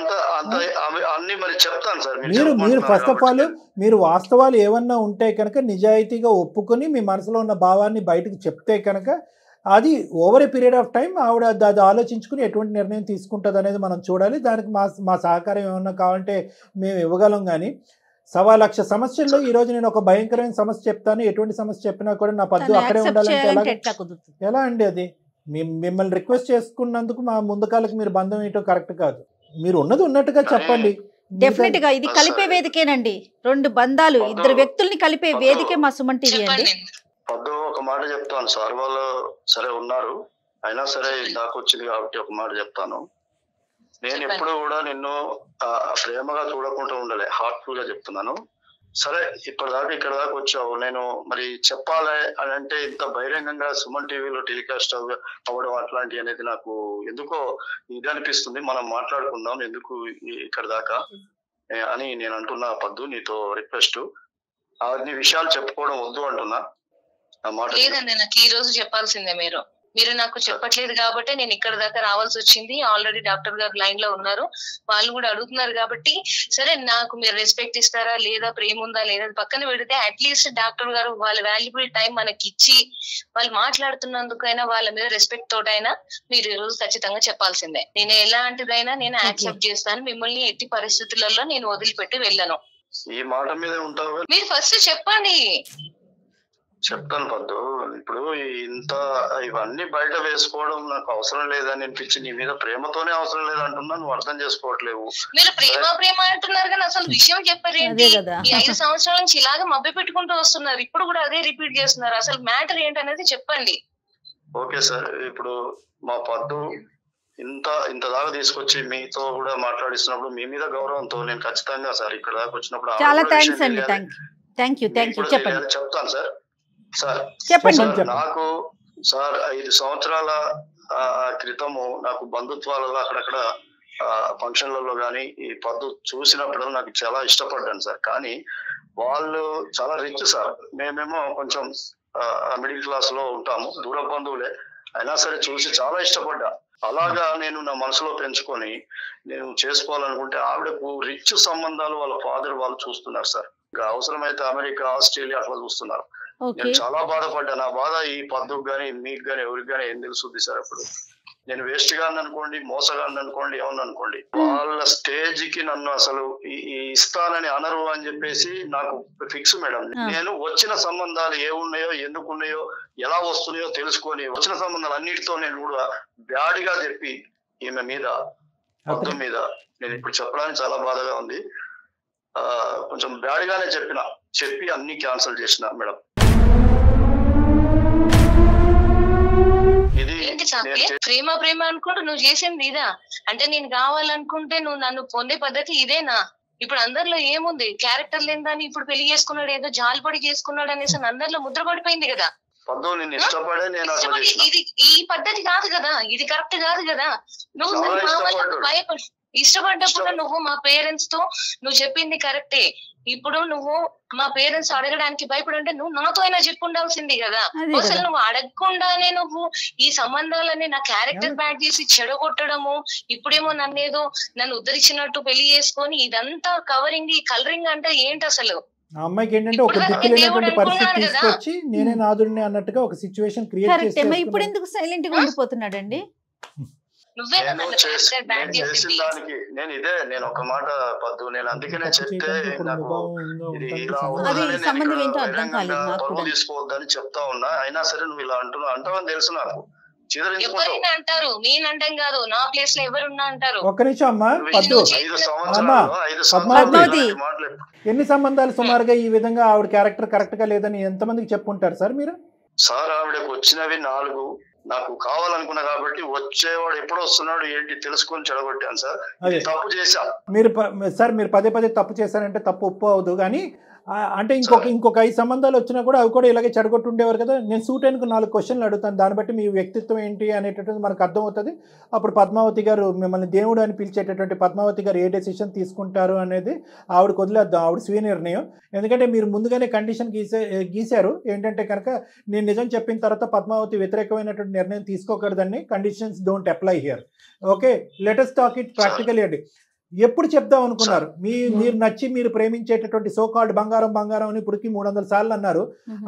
అన్ని మరి చెప్తాను సార్. మీరు ఫస్ట్ ఆఫ్ ఆల్ మీరు వాస్తవాలు ఏమన్నా ఉంటే కనుక నిజాయితీగా ఒప్పుకొని మీ మనసులో ఉన్న భావాన్ని బయటకు చెప్తే కనుక అది over a period of time ఆవిడ అది ఆలోచించుకుని ఎటువంటి నిర్ణయం తీసుకుంటుంది అనేది మనం చూడాలి. దానికి మా సహకారం ఏమన్నా కావాలంటే మేము ఇవ్వగలం. కానీ 1,00,000 సమస్యల్లో ఈ రోజు నేను ఒక భయంకరమైన సమస్య చెప్తాను, ఎటువంటి సమస్య చెప్పినా కూడా నా పద్దు తను అక్కడే accept ఉండాలంటే చేయాలంటే ఎట్లా కుదురుతుంది? ఎలా అండి అది? మిమ్మల్ని రిక్వెస్ట్ చేసుకున్నందుకు మా ముందు కాళ్ళకి మీరు బంధం ఏంటో కరెక్ట్ కాదు. మీరు ఉన్నది ఉన్నట్టుగా చెప్పండి. డెఫినెట్ గా ఇది కలిపే వేదికేనండి. 2 బంధాలు, 2 వ్యక్తుల్ని కలిపే వేదికే మా సుమన్ టీవీ అండి. పద్దు ఒక మాట చెప్తాను సార్, వాళ్ళు సరే ఉన్నారు అయినా సరే నాకు వచ్చింది కాబట్టి ఒక మాట చెప్తాను. నేను ఎప్పుడు కూడా నిన్ను ప్రేమగా చూడకుండా ఉండలే, హార్ట్ఫుల్ గా చెప్తున్నాను. సరే ఇప్పటిదాకా ఇక్కడ దాకా వచ్చావు, నేను మరి చెప్పాలి అని అంటే ఇంత బహిరంగంగా సుమన్ టీవీలో టెలికాస్ట్ అవ్వడం అట్లాంటి అనేది నాకు ఎందుకో ఇది అనిపిస్తుంది. మనం మాట్లాడుకుందాం ఎందుకు ఇక్కడ దాకా అని నేను అంటున్నా పద్దు, నీతో రిక్వెస్ట్. అన్ని విషయాలు చెప్పుకోవడం వద్దు అంటున్నా. లేదండి, నాకు ఈ రోజు చెప్పాల్సిందే. మీరు నాకు చెప్పట్లేదు కాబట్టి నేను ఇక్కడ దాకా రావాల్సి వచ్చింది. ఆల్రెడీ డాక్టర్ గారు లైన్ లో ఉన్నారు, వాళ్ళు కూడా అడుగుతున్నారు కాబట్టి సరే నాకు మీరు రెస్పెక్ట్ ఇస్తారా లేదా, ప్రేమ ఉందా లేదా పక్కన పెడితే అట్లీస్ట్ డాక్టర్ గారు వాళ్ళ వాల్యుబుల్ టైం మనకి ఇచ్చి వాళ్ళు మాట్లాడుతున్నందుకైనా వాళ్ళ మీద రెస్పెక్ట్ తోటైనా మీరు ఈ రోజు ఖచ్చితంగా చెప్పాల్సిందే. నేను ఎలాంటిదైనా నేను యాక్సెప్ట్ చేస్తాను, మిమ్మల్ని ఎట్టి పరిస్థితులలో నేను వదిలిపెట్టి వెళ్ళను. ఈ మాట మీద ఉంటావు, మీరు ఫస్ట్ చెప్పండి. చెప్తాను పద్దు. ఇప్పుడు ఇంత ఇవన్నీ బయట వేసుకోవడం నాకు అవసరం లేదని అనిపించి నీ మీద ప్రేమతోనే అవసరం లేదంటున్నా, నువ్వు అర్థం చేసుకోవట్లేవు. మీరు ప్రేమ అంటున్నారు కానీ అసలు విషయం చెప్పారు ఏంటి? ఈ 5 సంవత్సరాల నుంచి ఇలాగ మభ్య పెట్టుకుంటూ వస్తున్నారు, ఇప్పుడు కూడా అదే రిపీట్ చేస్తున్నారు. అసలు మ్యాటర్ ఏంటనేది చెప్పండి. ఓకే సార్, ఇప్పుడు మా పద్దు ఇంత దాకా తీసుకొచ్చి మీతో కూడా మాట్లాడిస్తున్నప్పుడు మీ మీద గౌరవంతో నేను ఖచ్చితంగా సార్ ఇక్కడ దాకా వచ్చినప్పుడు చాలా థ్యాంక్స్ అండి. థ్యాంక్ యూ చెప్పండి. చెప్తాను సార్. సార్ చెప్పండి. నాకు సార్ 5 సంవత్సరాల క్రితము నాకు బంధుత్వాలలో అక్కడక్కడ ఫంక్షన్లలో కానీ ఈ పద్దు చూసినప్పుడు నాకు చాలా ఇష్టపడ్డాను సార్. కానీ వాళ్ళు చాలా రిచ్ సార్, మేమేమో కొంచెం మిడిల్ క్లాస్ లో ఉంటాము, దూర బంధువులే అయినా సరే చూసి చాలా ఇష్టపడ్డా. అలాగా నేను నా మనసులో పెంచుకొని నేను చేసుకోవాలనుకుంటే ఆవిడకు రిచ్ సంబంధాలు వాళ్ళ ఫాదర్ వాళ్ళు చూస్తున్నారు సార్. ఇంకా అవసరమైతే అమెరికా, ఆస్ట్రేలియా అట్లా చూస్తున్నారు. నేను చాలా బాధపడ్డా. నా బాధ ఈ పద్దుకు గానీ మీకు గానీ ఎవరికి గానీ ఏం తెలుస్తుంది సార్. అప్పుడు నేను వేస్ట్ గాని అనుకోండి, మోసగాన్ని అనుకోండి, ఏమన్నా అనుకోండి, వాళ్ళ స్టేజ్ కి నన్ను అసలు ఇస్తానని అనరు అని చెప్పేసి నాకు ఫిక్స్ మేడం. నేను వచ్చిన సంబంధాలు ఏ ఉన్నాయో, ఎందుకు ఉన్నాయో, ఎలా వస్తున్నాయో తెలుసుకొని వచ్చిన సంబంధాలు అన్నిటితో నేను కూడా బ్యాడ్ గా చెప్పి ఈమె మీద, పద్దు మీద నేను ఇప్పుడు చెప్పడానికి చాలా బాధగా ఉంది. కొంచెం బ్యాడ్ గానే చెప్పి అన్ని క్యాన్సిల్ చేసిన మేడం. ప్రేమ అనుకుంటూ నువ్వు చేసింది ఇదా? అంటే నేను కావాలనుకుంటే నువ్వు నన్ను పొందే పద్ధతి ఇదేనా? ఇప్పుడు అందరిలో ఏముంది, క్యారెక్టర్ లేదని ఇప్పుడు పెళ్లి చేసుకున్నాడు, ఏదో జాలిపడి చేసుకున్నాడు అనేసి అందరిలో ముద్ర పడిపోయింది కదా. ఇది ఈ పద్ధతి కాదు కదా, ఇది కరెక్ట్ కాదు కదా. నువ్వు భయపడి ఇష్టపడ్డప్పుడు నువ్వు మా పేరెంట్స్ తో నువ్వు చెప్పింది కరెక్టే. ఇప్పుడు నువ్వు మా పేరెంట్స్ అడగడానికి భయపడంటే నువ్వు నాతో అయినా చెప్పుండాల్సింది కదా. అసలు నువ్వు అడగకుండానే నువ్వు ఈ సంబంధాలని నా క్యారెక్టర్ బ్యాడ్ చేసి చెడగొట్టడము, ఇప్పుడేమో నన్ను ఉద్ధరించినట్టు పెళ్లి చేసుకొని ఇదంతా కవరింగ్, ఈ కలరింగ్ అంటే ఏంటి అసలు? ఆ అమ్మాయికి ఏంటంటే ఒక దిక్కులేనటువంటి పరిస్థితి తీసుకొచ్చి నేనే నాదుడిని అన్నట్టుగా ఒక సిచ్యువేషన్ క్రియేట్ చేసి ఇప్పుడు ఎందుకు సైలెంట్ గా ఉండిపోతున్నాడండి? నేను ఒక మాట పద్దు, నేను అందుకనే చెప్తే తీసుకోవద్దని చెప్తా ఉన్నా. అయినా సరే నువ్వు ఇలా అంటావని తెలుసు నాకు. ఎవరైనా అంటారు, నేనంటాం కాదు, నా ప్లేస్ లో ఎవరున్నా అంటారు. ఒక్క నిమిషం అమ్మా పద్దు, ఎన్ని సంబంధాలు సుమారుగా ఈ విధంగా ఆవిడ క్యారెక్టర్ కరెక్ట్ గా లేదని ఎంతమందికి చెప్పుంటారు సార్ మీరు? సార్ ఆవిడకు వచ్చినవి 4. నాకు కావాలనుకున్నా కాబట్టి వచ్చేవాడు ఎప్పుడు వస్తున్నాడు ఏంటి తెలుసుకొని చెడగొట్టాను సార్. తప్పు చేశా. మీరు పదే తప్పు చేశారంటే తప్పు ఒప్పు అవదు కానీ అంటే ఇంకొక 5 సంబంధాలు వచ్చినా కూడా అవి కూడా ఇలాగే చెడగొట్టు ఉండేవారు కదా. నేను సూటెన్కు 4 క్వశ్చన్లు అడుగుతాను, దాన్ని బట్టి మీ వ్యక్తిత్వం ఏంటి అనేటటువంటి మనకు అర్థమవుతుంది. అప్పుడు పద్మావతి గారు మిమ్మల్ని దేవుడు అని పిలిచేటటువంటి పద్మావతి గారు ఏ డెసిషన్ తీసుకుంటారు అనేది ఆవిడకి వదిలేద్దాం, ఆవిడ స్వీయ నిర్ణయం. ఎందుకంటే మీరు ముందుగానే కండిషన్ గీశారు ఏంటంటే కనుక నేను నిజం చెప్పిన తర్వాత పద్మావతి వ్యతిరేకమైనటువంటి నిర్ణయం తీసుకోకూడదని. Conditions don't apply here. Okay, let us talk it practically అండి. ఎప్పుడు చెప్దాం అనుకున్నారు? మీరు నచ్చి మీరు ప్రేమించేటటువంటి సో కాల్డ్ బంగారం అని ఇప్పటికి 300 సార్లు అన్నారు.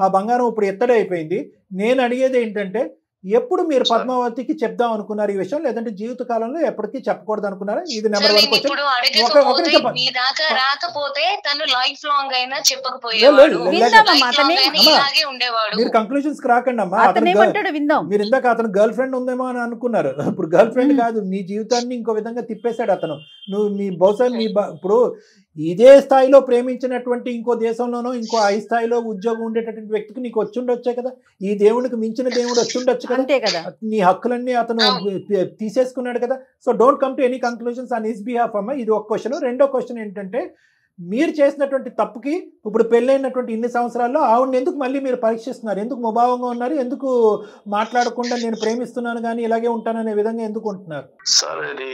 ఆ బంగారం ఇప్పుడు ఎత్తడి అయిపోయింది. నేను అడిగేది ఏంటంటే ఎప్పుడు మీరు పద్మావతికి చెప్దాం అనుకున్నారు ఈ విషయం, లేదంటే జీవిత కాలంలో ఎప్పటికీ చెప్పకూడదు అనుకున్నారా? ఇది సార్, నెంబర్ 1 నేను ఇప్పుడు క్వశ్చన్. అడగకపోతే మీ దాకా రాకపోతే తను లైఫ్ లాంగ్ అయినా లేదు, చెప్పకపోయేవాడు, లేదు, విందామా లైఫ్ అతనే? లాంగ్ అయినా అమ్మా, ఇలాగే ఉండేవాడు. మీరు కంక్లూజన్స్ కి రాకండి అమ్మా. అతనేమంటాడు విందాం. మీరు ఇందాక అతను గర్ల్ ఫ్రెండ్ ఉందేమో అని అనుకున్నారు, ఇప్పుడు గర్ల్ ఫ్రెండ్ కాదు, నీ జీవితాన్ని ఇంకో విధంగా తిప్పేశాడు అతను. నువ్వు మీ బహుశా ఇప్పుడు ఇదే స్థాయిలో ప్రేమించినటువంటి ఇంకో దేశంలోనో ఇంకో హై స్థాయిలో ఉద్యోగం ఉండేటటువంటి వ్యక్తికి నీకు వచ్చుండొచ్చే కదా, ఈ దేవునికి మించిన దేవుడు వచ్చుండొచ్చు కదా, అంతే కదా. నీ హక్కులన్నీ అతను తీసేసుకున్నాడు కదా. So don't come to any conclusions on his behalf అమ్మ. ఇది ఒక క్వశ్చన్. రెండో క్వశ్చన్ ఏంటంటే, మీరు చేసినటువంటి తప్పుకి ఇప్పుడు పెళ్ళైనటువంటి ఇన్ని సంవత్సరాల్లో ఆవిడని ఎందుకు మళ్ళీ మీరు పరీక్షిస్తున్నారు? ఎందుకు ముభావంగా ఉన్నారు? ఎందుకు మాట్లాడకుండా నేను ప్రేమిస్తున్నాను కానీ ఇలాగే ఉంటాననే విధంగా ఎందుకు ఉంటున్నారు? సార్ ఇది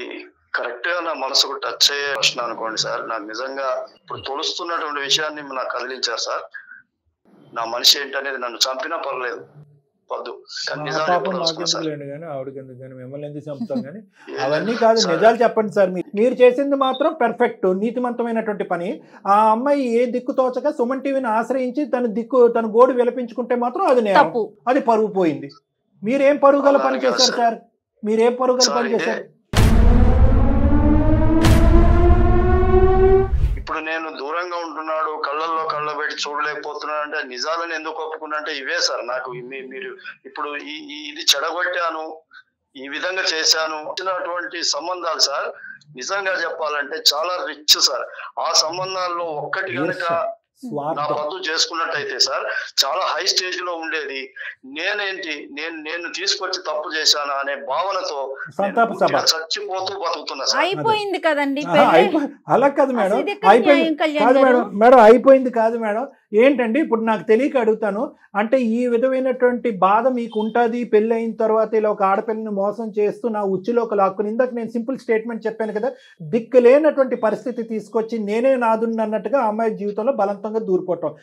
కరెక్ట్ గా నా మనసుకు టచ్ అయ్యే ప్రశ్న అనుకోండి సార్. నాకు నిజంగా ఇప్పుడు తొలుస్తున్నటువంటి విషయాన్ని నాకు కదిలించారు సార్. నా మనిషి ఏంటనేది నన్ను చంపినా పర్లేదు, వద్దు, కానీ నిజాలు పాపం చెప్పదలుచుకున్నా సార్. మాకెందుకులేండి కానీ ఆవిడకి ఎందుకు కానీ మిమ్మల్ని ఎందుకు చంపుతాం కానీ అవన్నీ కాదు, నిజాలు చెప్పండి సార్. మీరు చేసింది మాత్రం పర్ఫెక్ట్ నీతిమంతమైనటువంటి పని. ఆ అమ్మాయి ఏ దిక్కు తోచక సుమన్ టీవీని ఆశ్రయించి తన గోడు విలపించుకుంటే మాత్రం అది నేరం, తప్పు. అది పరుగు పోయింది. మీరేం పరుగుల పని చేశారు సార్? మీరేం పరుగుల పని చేశారు? ఇప్పుడు నేను దూరంగా ఉంటున్నాడు, కళ్ళల్లో కళ్ళ పెట్టి చూడలేకపోతున్నాడు అంటే నిజాలను ఎందుకు ఒప్పుకున్నా అంటే ఇవే సార్. నాకు మీరు ఇప్పుడు ఇది చెడగొట్టాను, ఈ విధంగా చేశాను వచ్చినటువంటి సంబంధాలు సార్ నిజంగా చెప్పాలంటే చాలా రిచ్ సార్. ఆ సంబంధాల్లో ఒక్కటి కనుక నా పద్దు చేసుకున్నట్టయితే సార్ చాలా హై స్టేజ్ లో ఉండేది. నేను తీసుకొచ్చి తప్పు చేశాను అనే భావనతో చచ్చిపోతూ బతుకుతున్నా సార్. అయిపోయింది కదండి. అలా కాదు మేడం, అయిపోయింది కాదు మేడం. మేడం అయిపోయింది కాదు మేడం. ఏంటండి ఇప్పుడు నాకు తెలియక అడుగుతాను, అంటే ఈ విధమైనటువంటి బాధ మీకు ఉంటుంది పెళ్ళి అయిన తర్వాత ఇలా ఒక ఆడపిల్లని మోసం చేస్తూ నా ఉచ్చులోకి లాక్కుని, ఇందాక నేను సింపుల్ స్టేట్మెంట్ చెప్పాను కదా, దిక్కు లేనటువంటి పరిస్థితి తీసుకొచ్చి నేనే నాదుండి అన్నట్టుగా అమ్మాయి జీవితంలో బలవంతంగా దూరిపోవటం.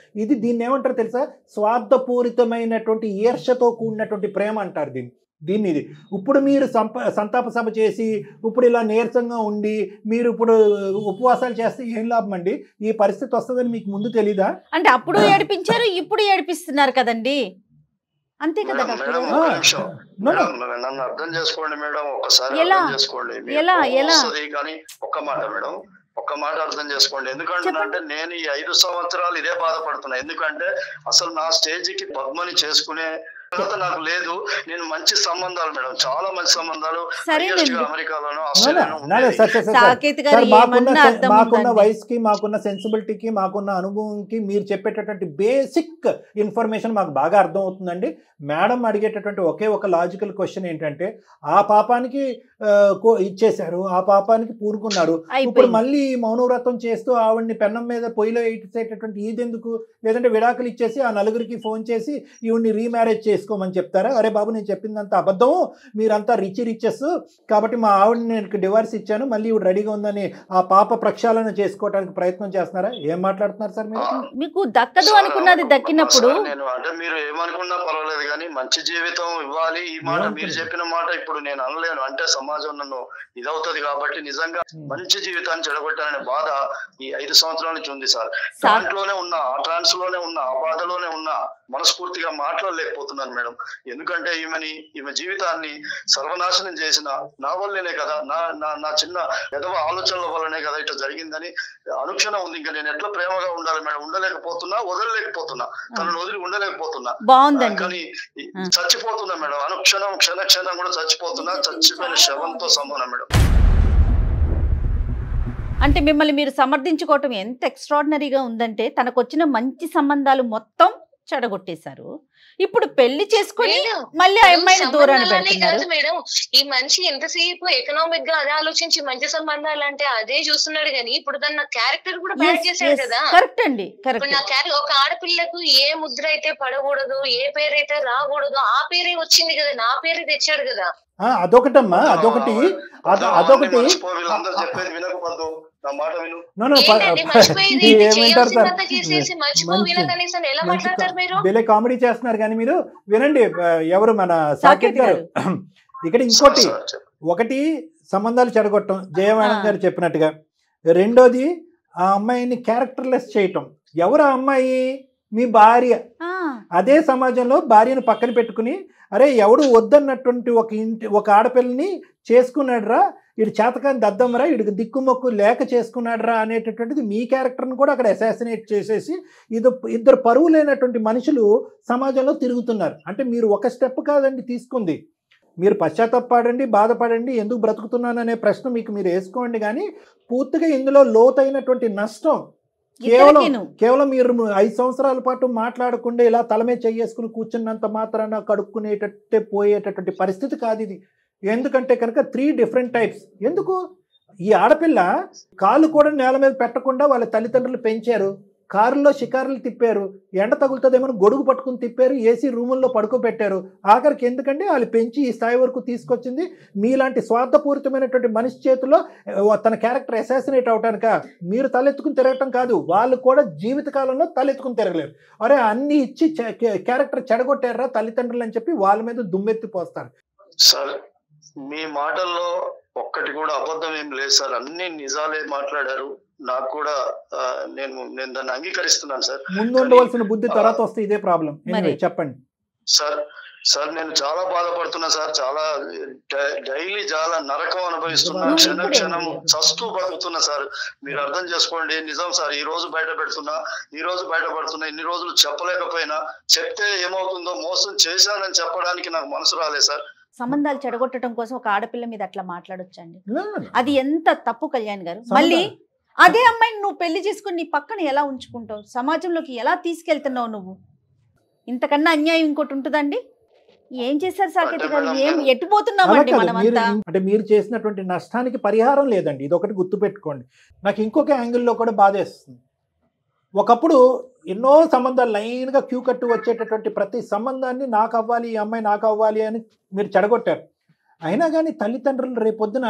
దీన్ని ఏమంటారు తెలుసా? స్వార్థపూరితమైనటువంటి ఈర్ష్యతో కూడినటువంటి ప్రేమ అంటారు దీన్ని. ఇది ఇప్పుడు మీరు సంతాప సభ చేసి ఇప్పుడు ఇలా నీరసంగా ఉండి మీరు ఇప్పుడు ఉపవాసాలు చేస్తే ఏం లాభం అండి? ఈ పరిస్థితి వస్తుందని మీకు ముందు తెలీదా? అంటే అప్పుడు ఏడిపించారు, ఇప్పుడు ఏడిపిస్తున్నారు కదండి, అంతే కదా డాక్టర్ గారు? నన్ను అర్థం చేసుకోండి మేడం, ఒకసారి అర్థం చేసుకోండి. కానీ ఒక్క మాట అర్థం చేసుకోండి. ఎందుకంటే నేను ఈ 5 సంవత్సరాలు ఇదే బాధపడుతున్నా. ఎందుకంటే అసలు నా స్టేజ్కి పద్మని చేసుకునే నాకు లేదు. నేను మంచి సంబంధాలు మేడం, చాలా మంచి సంబంధాలు అమెరికాలోనూ మాకున్న వయసుకి మాకున్న సెన్సిబిలిటీకి మాకున్న అనుభవంకి మీరు చెప్పేటటువంటి బేసిక్ ఇన్ఫర్మేషన్ మాకు బాగా అర్థం అవుతుందండి. మేడం అడిగేటటువంటి ఒకే ఒక లాజికల్ క్వశ్చన్ ఏంటంటే, ఆ పాపానికి ఇచ్చేశారు, ఆ పాపానికి పూనుకున్నారు, ఇప్పుడు మళ్ళీ మౌనవ్రతం చేస్తూ ఆవిడ్ని పెన్నం మీద పొయ్యిలో ఇచ్చేటటువంటి ఇదెందుకు? లేదంటే విడాకులు ఇచ్చేసి ఆ నలుగురికి ఫోన్ చేసి ఈవిడ్ని రీమ్యారేజ్ చేసుకోమని చెప్తారా? అరే బాబు నేను చెప్పిందంతా అబద్ధం, మీరంతా రిచెస్ కాబట్టి మా ఆవిడని నేను డివోర్స్ ఇచ్చాను, మళ్ళీ ఇవి రెడీగా ఉందని ఆ పాప ప్రక్షాళన చేసుకోవడానికి ప్రయత్నం చేస్తున్నారా? ఏం మాట్లాడుతున్నారు సార్ మీరు? మీకు దక్కదు అనుకున్నది దక్కినప్పుడు నేను అంటే మీరు ఏమనుకున్నా పర్వాలేదు కానీ మంచి జీవితం ఇవ్వాలి. ఈ మాట మీరు చెప్పిన మాట ఇప్పుడు నేను అనలేను, అంటే సమాజం నన్ను ఇదవుతుంది కాబట్టి. నిజంగా మంచి జీవితాన్ని చెడగొట్టాలనే బాధ ఈ 5 సంవత్సరాల నుంచి ఉంది సార్. దాంట్లోనే ఉన్నా, ఆ ట్రాన్స్ లోనే ఉన్నా, ఆ బాధలోనే ఉన్నా, మనస్ఫూర్తిగా మాట్లాడలేకపోతున్నాను మేడం. ఎందుకంటే ఈమె జీవితాన్ని సర్వనాశనం చేసిన నా వల్లనే కదా, నా చిన్న ఎదవ ఆలోచనల వల్లనే కదా ఇట్లా జరిగిందని అనుక్షణం ఉంది. ఇంకా నేను ఎట్లా ప్రేమగా ఉండాలి మేడం? ఉండలేకపోతున్నా, వదలలేకపోతున్నా, తనను వదిలి ఉండలేకపోతున్నా. కానీ చచ్చిపోతున్నా మేడం, అనుక్షణం క్షణం కూడా చచ్చిపోతున్నా. చచ్చిపోయిన శవంతో సమానం మేడం. అంటే మిమ్మల్ని మీరు సమర్థించుకోవటం ఎంత ఎక్స్ట్రాడినరీగా ఉందంటే, తనకు వచ్చిన మంచి సంబంధాలు మొత్తం చెడగొట్టేశారు. ఇప్పుడు పెళ్లి చేసుకుని మళ్ళీ ఆ అమ్మాయిని దూరాన్ని పెడుతున్నారు. మేడం ఈ మనిషి ఎంతసేపు ఎకనామిక్ గా అదే ఆలోచించి మంచి సంబంధాలు అంటే అదే చూస్తున్నాడు కానీ ఇప్పుడు తన క్యారెక్టర్ కూడా బ్యాడ్ చేశాడు కదా. కరెక్ట్ అండి, కరెక్ట్. నా క్యారెక్టర్ ఒక ఆడపిల్లకు ఏ ముద్ర అయితే పడకూడదు, ఏ పేరైతే రాకూడదు, ఆ పేరే వచ్చింది కదా, నా పేరే తెచ్చాడు కదా. అదొకటమ్మా, అదొకటి చెప్పేది వినకపోదు. భలే కామెడీ చేస్తున్నారు కానీ మీరు వినండి. ఎవరు మన సాకేత్ గారు. ఇక్కడ ఇంకోటి, ఒకటి సంబంధాలు చెడగొట్టడం జయవాణం గారు చెప్పినట్టుగా, రెండోది ఆ అమ్మాయిని క్యారెక్టర్లెస్ చేయటం. ఎవరు ఆ అమ్మాయి? మీ భార్య. అదే సమాజంలో భార్యను పక్కన పెట్టుకుని అరే ఎవడు వద్దన్నటువంటి ఒక ఆడపిల్లని చేసుకున్నాడురా, వీడు చేతకాని దద్దమ్మరా, వీడికి దిక్కుమొక్కు లేక చేసుకున్నాడురా అనేటటువంటిది మీ క్యారెక్టర్ని కూడా అక్కడ అసాసినేట్ చేసేసి ఇద్దరు పరువు లేనటువంటి మనుషులు సమాజంలో తిరుగుతున్నారు. అంటే మీరు ఒక స్టెప్ కాదండి తీసుకుంది, మీరు పశ్చాత్తాపడండి, బాధపడండి, ఎందుకు బ్రతుకుతున్నాననే ప్రశ్న మీకు మీరు వేసుకోండి. కానీ పూర్తిగా ఇందులో లోతైనటువంటి నష్టం కేవలం మీరు 5 సంవత్సరాల పాటు మాట్లాడకుండా ఇలా తలమే చేసుకుని కూర్చున్నంత మాత్రాన కడుక్కునేటట్టే పోయేటటువంటి పరిస్థితి కాదు ఇది. ఎందుకంటే కనుక 3 డిఫరెంట్ టైప్స్. ఎందుకు ఈ ఆడపిల్ల కాళ్ళు కూడా నేల మీద పెట్టకుండా వాళ్ళ తల్లిదండ్రులు పెంచారు, కారులో షికారులు తిప్పారు, ఎండ తగులుతుందేమో గొడుగు పట్టుకుని తిప్పారు, ఏసీ రూముల్లో పడుకోబెట్టారు. ఆఖరికి ఎందుకంటే వాళ్ళు పెంచి ఈ స్థాయి వరకు తీసుకొచ్చింది మీలాంటి స్వార్థపూరితమైనటువంటి మనిషి చేతిలో తన క్యారెక్టర్ అసాసినేట్ అవటానిక? మీరు తలెత్తుకుని తిరగటం కాదు, వాళ్ళు కూడా జీవితకాలంలో తలెత్తుకుని తిరగలేరు. అరే అన్ని ఇచ్చి క్యారెక్టర్ చెడగొట్టారా తల్లిదండ్రులు అని చెప్పి వాళ్ళ మీద దుమ్మెత్తి పోస్తారు. సార్ మీ మాటల్లో ఒక్కటి కూడా అబద్ధం ఏం లేదు సార్, అన్ని నిజాలే మాట్లాడారు. నాకు కూడా నేను దాన్ని అంగీకరిస్తున్నాను సార్. ముందు ఉండవలసిన బుద్ధి తర్వాత వస్తే ఇదే ప్రాబ్లం. చెప్పండి సార్ నేను చాలా బాధపడుతున్నా సార్, చాలా డైలీ చాలా నరకం అనుభవిస్తున్నా, క్షణం చస్తూ బతుకుతున్నా సార్. మీరు అర్థం చేసుకోండి. నిజం సార్, ఈ రోజు బయట పడుతున్నా, ఇన్ని రోజులు చెప్పలేకపోయినా, చెప్తే ఏమవుతుందో, మోసం చేశానని చెప్పడానికి నాకు మనసు రాలేదు సార్. సంబంధాలు చెడగొట్టడం కోసం ఒక ఆడపిల్ల మీద అట్లా మాట్లాడొచ్చండి? అది ఎంత తప్పు కళ్యాణ్ గారు. మళ్ళీ అదే అమ్మాయిని నువ్వు పెళ్లి చేసుకుని నీ పక్కన ఎలా ఉంచుకుంటావు, సమాజంలోకి ఎలా తీసుకెళ్తున్నావు నువ్వు? ఇంతకన్నా అన్యాయం ఇంకోటి ఉంటుందండి? ఏం చేశారు సాకేత్ గారు? ఏం ఎట్టుపోతున్నామండి మనమంతా? అంటే మీరు చేసినటువంటి నష్టానికి పరిహారం లేదండి, ఇది ఒకటి గుర్తుపెట్టుకోండి. నాకు ఇంకొక యాంగిల్లో కూడా బాధేస్తుంది. ఒకప్పుడు ఎన్నో సంబంధాలు లైన్గా క్యూ కట్టు వచ్చేటటువంటి ప్రతి సంబంధాన్ని నాకు అవ్వాలి, ఈ అమ్మాయి నాకు అవ్వాలి అని మీరు చెడగొట్టారు. అయినా కానీ తల్లిదండ్రులు రేపొద్దున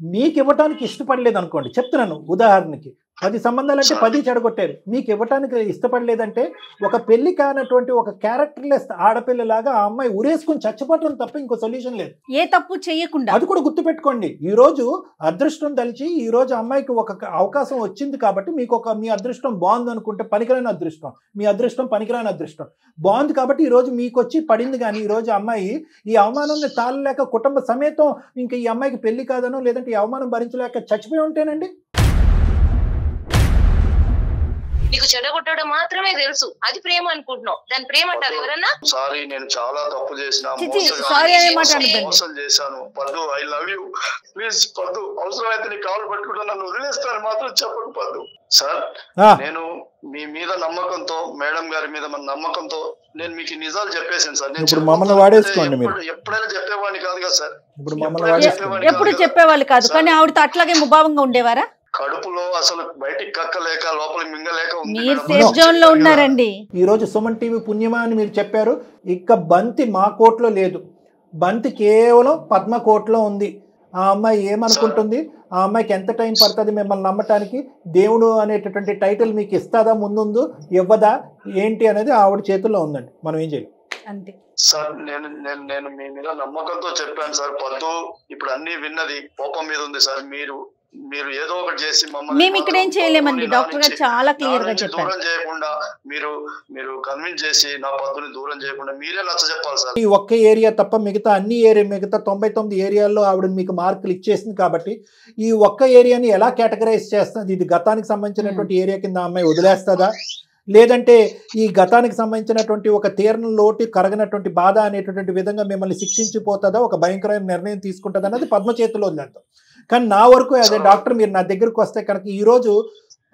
మీకు ఇవ్వటానికి ఇష్టపడలేదు అనుకోండి, చెప్తున్నాను ఉదాహరణకి, 10 సంబంధాలంటే 10 చెడగొట్టారు. మీకు ఇవ్వటానికి ఇష్టపడలేదంటే ఒక పెళ్లి కానటువంటి ఒక క్యారెక్టర్లెస్ ఆడపిల్లలాగా ఆ అమ్మాయి ఉరేసుకుని చచ్చిపోవటం తప్ప ఇంకో సొల్యూషన్ లేదు. ఏ తప్పు చేయకుండా. అది కూడా గుర్తుపెట్టుకోండి. ఈ రోజు అదృష్టం తలిచి ఈ రోజు అమ్మాయికి ఒక అవకాశం వచ్చింది కాబట్టి మీకు మీ అదృష్టం బాగుంది అనుకుంటే, పనికిరాని అదృష్టం, మీ అదృష్టం పనికిరాని అదృష్టం బాగుంది కాబట్టి ఈ రోజు మీకు వచ్చి పడింది. కానీ ఈ రోజు అమ్మాయి ఈ అవమానాన్ని తాళలేక కుటుంబ సమేతం ఇంకా ఈ అమ్మాయికి పెళ్లి కాదనో లేదంటే ఈ అవమానం భరించలేక చచ్చిపోయి ఉంటేనండి. నీకు చెడగొట్టడం మాత్రమే తెలుసు, అది ప్రేమ అనుకుంటున్నావు. దాని ప్రేమ అంటారు ఎవరన్నా? సారీ, నేను చాలా తప్పు చేసిన, మోసం చేశాను. పద్దు, ఐ లవ్ యూ, ప్లీజ్ పద్దు, అవసరమైతే నీ కాలు పట్టుకుంటా, నన్ను వదిలేస్తాను మాత్రం చెప్పకు పద్దు. సార్ నేను మీ మీద నమ్మకంతో, మేడం గారి మీద మన నమ్మకంతో నేను మీకు నిజాలు చెప్పేసాను సార్. నేను ఎప్పుడైనా చెప్పేవాడిని కాదు కదా సార్, ఎప్పుడు చెప్పేవాళ్ళు కాదు. కానీ ఆవిడతో అట్లాగే ముభావంగా ఉండేవారా? కడుపులో అసలు బయటికి కక్కలేక లోపల మింగలేక ఉన్నారండి. ఈ రోజు సుమన్ టీవీ పుణ్యమా అని మీరు చెప్పారు. ఇక బంతి మా కోట్లో లేదు, బంతి కేవలం పద్మ కోట్లో ఉంది. ఆ అమ్మాయి ఏమనుకుంటుంది, ఆ అమ్మాయికి ఎంత టైం పడుతుంది మిమ్మల్ని నమ్మటానికి, దేవుడు అనేటటువంటి టైటిల్ మీకు ఇస్తుందా, ముందు ఇవ్వదా ఏంటి అనేది ఆవిడ చేతుల్లో ఉందండి. మనం ఏం చేయాలి అంతే సార్. నేను మీ మీద నమ్మకంతో చెప్పాను సార్. పద్దు ఇప్పుడు అన్ని విన్నది, కోపం మీద ఉంది సార్. మీరు ఏదో ఒకటి చేసి మేము ఇక్కడ ఏం చేయలేమండి. డాక్టర్ గారు చాలా క్లియర్ గా చెప్పారు. దూరం చేయకుండా మీరు కన్విన్స్ చేసి నా పద్దుని దూరం చేయకుండా మీరే నచ్చ చెప్పాలి సార్. ఈ ఒక్క ఏరియా తప్ప మిగతా 99 ఏరియాల్లో ఆవిడ మీకు మార్కులు ఇచ్చేసింది కాబట్టి ఈ ఒక్క ఏరియాని ఎలా కేటగరైజ్ చేస్తుంది? ఇది గతానికి సంబంధించినటువంటి ఏరియా కింద అమ్మాయి వదిలేస్తుందా, లేదంటే ఈ గతానికి సంబంధించినటువంటి ఒక తీరణ లోటు కరగనటువంటి బాధ అనేటటువంటి విధంగా మిమ్మల్ని శిక్షించిపోతుందా, ఒక భయంకరమైన నిర్ణయం తీసుకుంటుందా అన్నది పద్మ చేతిలో ఉందంట. కానీ నా వరకు అదే డాక్టర్, మీరు నా దగ్గరకు వస్తే కనుక ఈరోజు